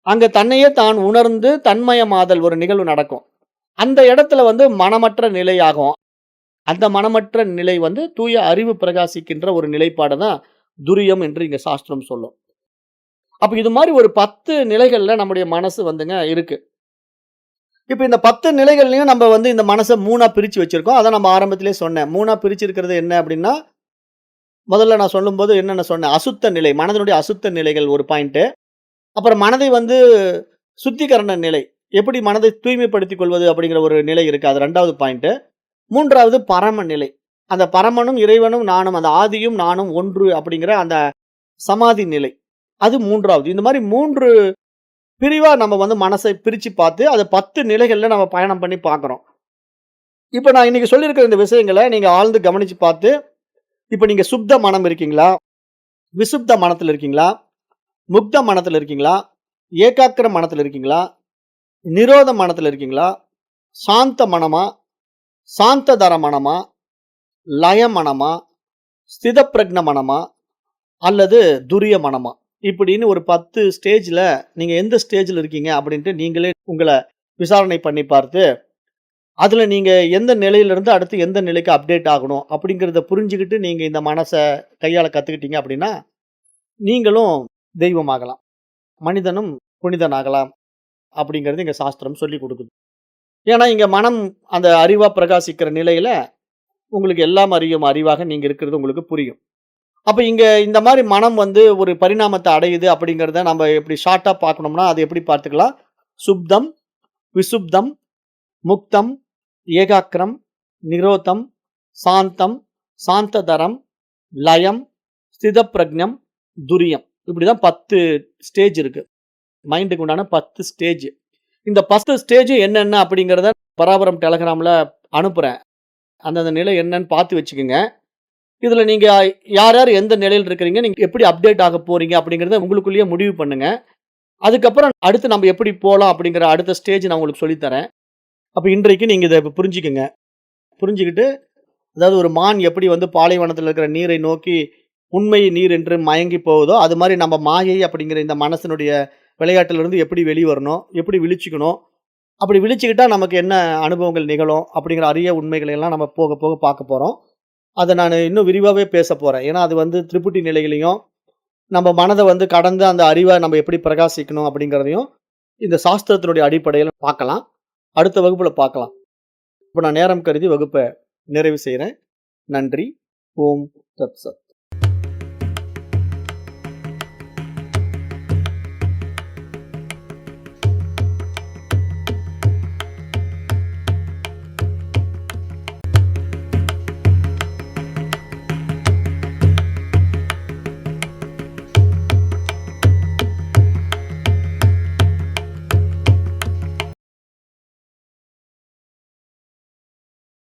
அங்க தன்னையே தான் உணர்ந்து தன்மயமாதல் ஒரு நிகழ்வு நடக்கும். அந்த இடத்துல வந்து மனமற்ற நிலையாகும். அந்த மனமற்ற நிலை வந்து தூய அறிவு பிரகாசிக்கின்ற ஒரு நிலைப்பாடு தான் துரியம் என்று இங்க சாஸ்திரம் சொல்லும். அப்ப இது மாரி ஒரு 10 நிலைகள்ல நம்முடைய மனசு வந்துங்க இருக்கு. இப்ப இந்த 10 நிலைகள்லயும் நம்ம வந்து இந்த மனச 3ஆ பிரிச்சு வச்சிருக்கோம். அத நம்ம ஆரம்பத்திலேயே சொன்னேன். 3ஆ பிரிச்சிருக்கிறது என்ன அப்டின்னா, முதல்ல நான் சொல்லும்போது என்னென்ன சொன்னேன்? அசுத்த நிலை, மனதினுடைய அசுத்த நிலைகள் ஒரு பாயிண்ட்டு. அப்புறம் மனதை வந்து சுத்திகரண நிலை. எப்படி மனதை தூய்மைப்படுத்திக் கொள்வது அப்படிங்கிற ஒரு நிலை இருக்கு. அது 2வது பாயிண்ட்டு. 3வது பரம நிலை. அந்த பரமனும், இறைவனும், நானும் அந்த ஆதியும், நானும் ஒன்று அப்படிங்கிற அந்த சமாதி நிலை. அது 3வது. இந்த மாரி 3 பிரிவா நம்ம வந்து மனசை பிரிச்சு பார்த்து, அத 10 நிலைகள்ல நம்ம பயணம் பண்ணி பார்க்குறோம். இப்ப நான் இன்னைக்கு சொல்லியிருக்கிற இந்த விஷயங்கள நீங்க ஆழ்ந்து கவனிச்சு பார்த்து, இப்ப நீங்க சுத்த மனம் இருக்கீங்களா? விசுப்த மனத்துல இருக்கீங்களா? முக்த மனத்துல இருக்கீங்களா? ஏகாக்கிர மனத்துல இருக்கீங்களா? நிரோத மனத்துல இருக்கீங்களா? சாந்த மனமா? சாந்ததர மனமா? லய மனமா? ஸ்திதப்பிரக்ஞ மனமா? அல்லது துரிய மனமா? இப்படின்னு ஒரு 10 ஸ்டேஜ்ல நீங்க எந்த ஸ்டேஜ்ல இருக்கீங்க அப்படின்ட்டு நீங்களே உங்கள விசாரணை பண்ணி பார்த்து, அதுல நீங்க எந்த நிலையிலிருந்து அடுத்து எந்த நிலைக்கு அப்டேட் ஆகணும் அப்படிங்கிறத புரிஞ்சுகிட்டு நீங்க இந்த மனச கையாள கத்துக்கிட்டீங்க அப்படின்னா, நீங்களும் தெய்வமாகலாம். மனிதனும் புனிதனாகலாம் அப்படிங்கிறது எங்க சாஸ்திரம் சொல்லிக் குடுக்குது. ஏன்னா, இங்க மனம் அந்த அறிவா பிரகாசிக்கிற நிலையில உங்களுக்கு எல்லாம் அறியும் அறிவாக நீங்க இருக்கிறது உங்களுக்கு புரியும். அப்ப இங்க இந்த மாரி மனம் வந்து ஒரு பரிணாமத்த அடையுது அப்படிங்கிறத நம்ம எப்படி ஷார்ட்டா பார்க்கணும்னா, அது எப்படி பார்த்துக்கலாம்? சுப்தம், விசுப்தம், முக்தம், ஏகாக்கிரம், நிரோதம், சாந்தம், சாந்ததரம், லயம், ஸ்திதப்பிரக்ஞம், துரியம். இப்படிதான் 10 ஸ்டேஜ் இருக்கு. மைண்டுக்கு உண்டான 10 ஸ்டேஜ். இந்த 10 ஸ்டேஜ் என்னென்ன அப்படிங்கிறத பராபரம் டெலகிராம்ல அனுப்புறேன். அந்தந்த நிலை என்னன்னு பார்த்து வச்சுக்கங்க. இதுல நீங்க யார் யார் எந்த நிலையில இருக்கிறீங்க, நீங்க எப்படி அப்டேட் ஆக போறீங்க அப்படிங்கிறத உங்களுக்குள்ளேயே முடிவு பண்ணுங்க. அதுக்கப்புறம் அடுத்து நம்ம எப்படி போலாம் அப்படிங்கிற அடுத்த ஸ்டேஜ் நான் உங்களுக்கு சொல்லித் தரேன். அப்ப இன்றைக்கு நீங்க இத புரிஞ்சுக்கங்க. புரிஞ்சுகிட்டு அதாவது ஒரு மான் எப்படி வந்து பாலைவனத்துல இருக்கிற நீரை நோக்கி உண்மை நீர் என்று மயங்கி போகுதோ, அது மாரி நம்ம மாயை அப்படிங்கிற இந்த மனசினுடைய விளையாட்டிலிருந்து எப்படி வெளிய வரணும், எப்படி விழிச்சுக்கணும், அப்படி விழிச்சுக்கிட்டா நமக்கு என்ன அனுபவங்கள் நிகழும் அப்படிங்கிற அரிய உண்மைகளை எல்லாம் நம்ம போக போக பார்க்க போறோம். அத நானு இன்னும் விரிவாவே பேசப் போறேன். ஏன்னா, அது வந்து திரிபுட்டி நிலைகளையும், நம்ம மனத வந்து கடந்து அந்த அறிவ நம்ம எப்படி பிரகாசிக்கணும் அப்படிங்கிறதையும், இந்த சாஸ்திரத்தினுடைய அடிப்படையில பார்க்கலாம். அடுத்த வகுப்புல பார்க்கலாம். இப்ப நான் நேரம் கருதி வகுப்ப நிறைவு செய்றேன். நன்றி. ஓம் தத் சத்.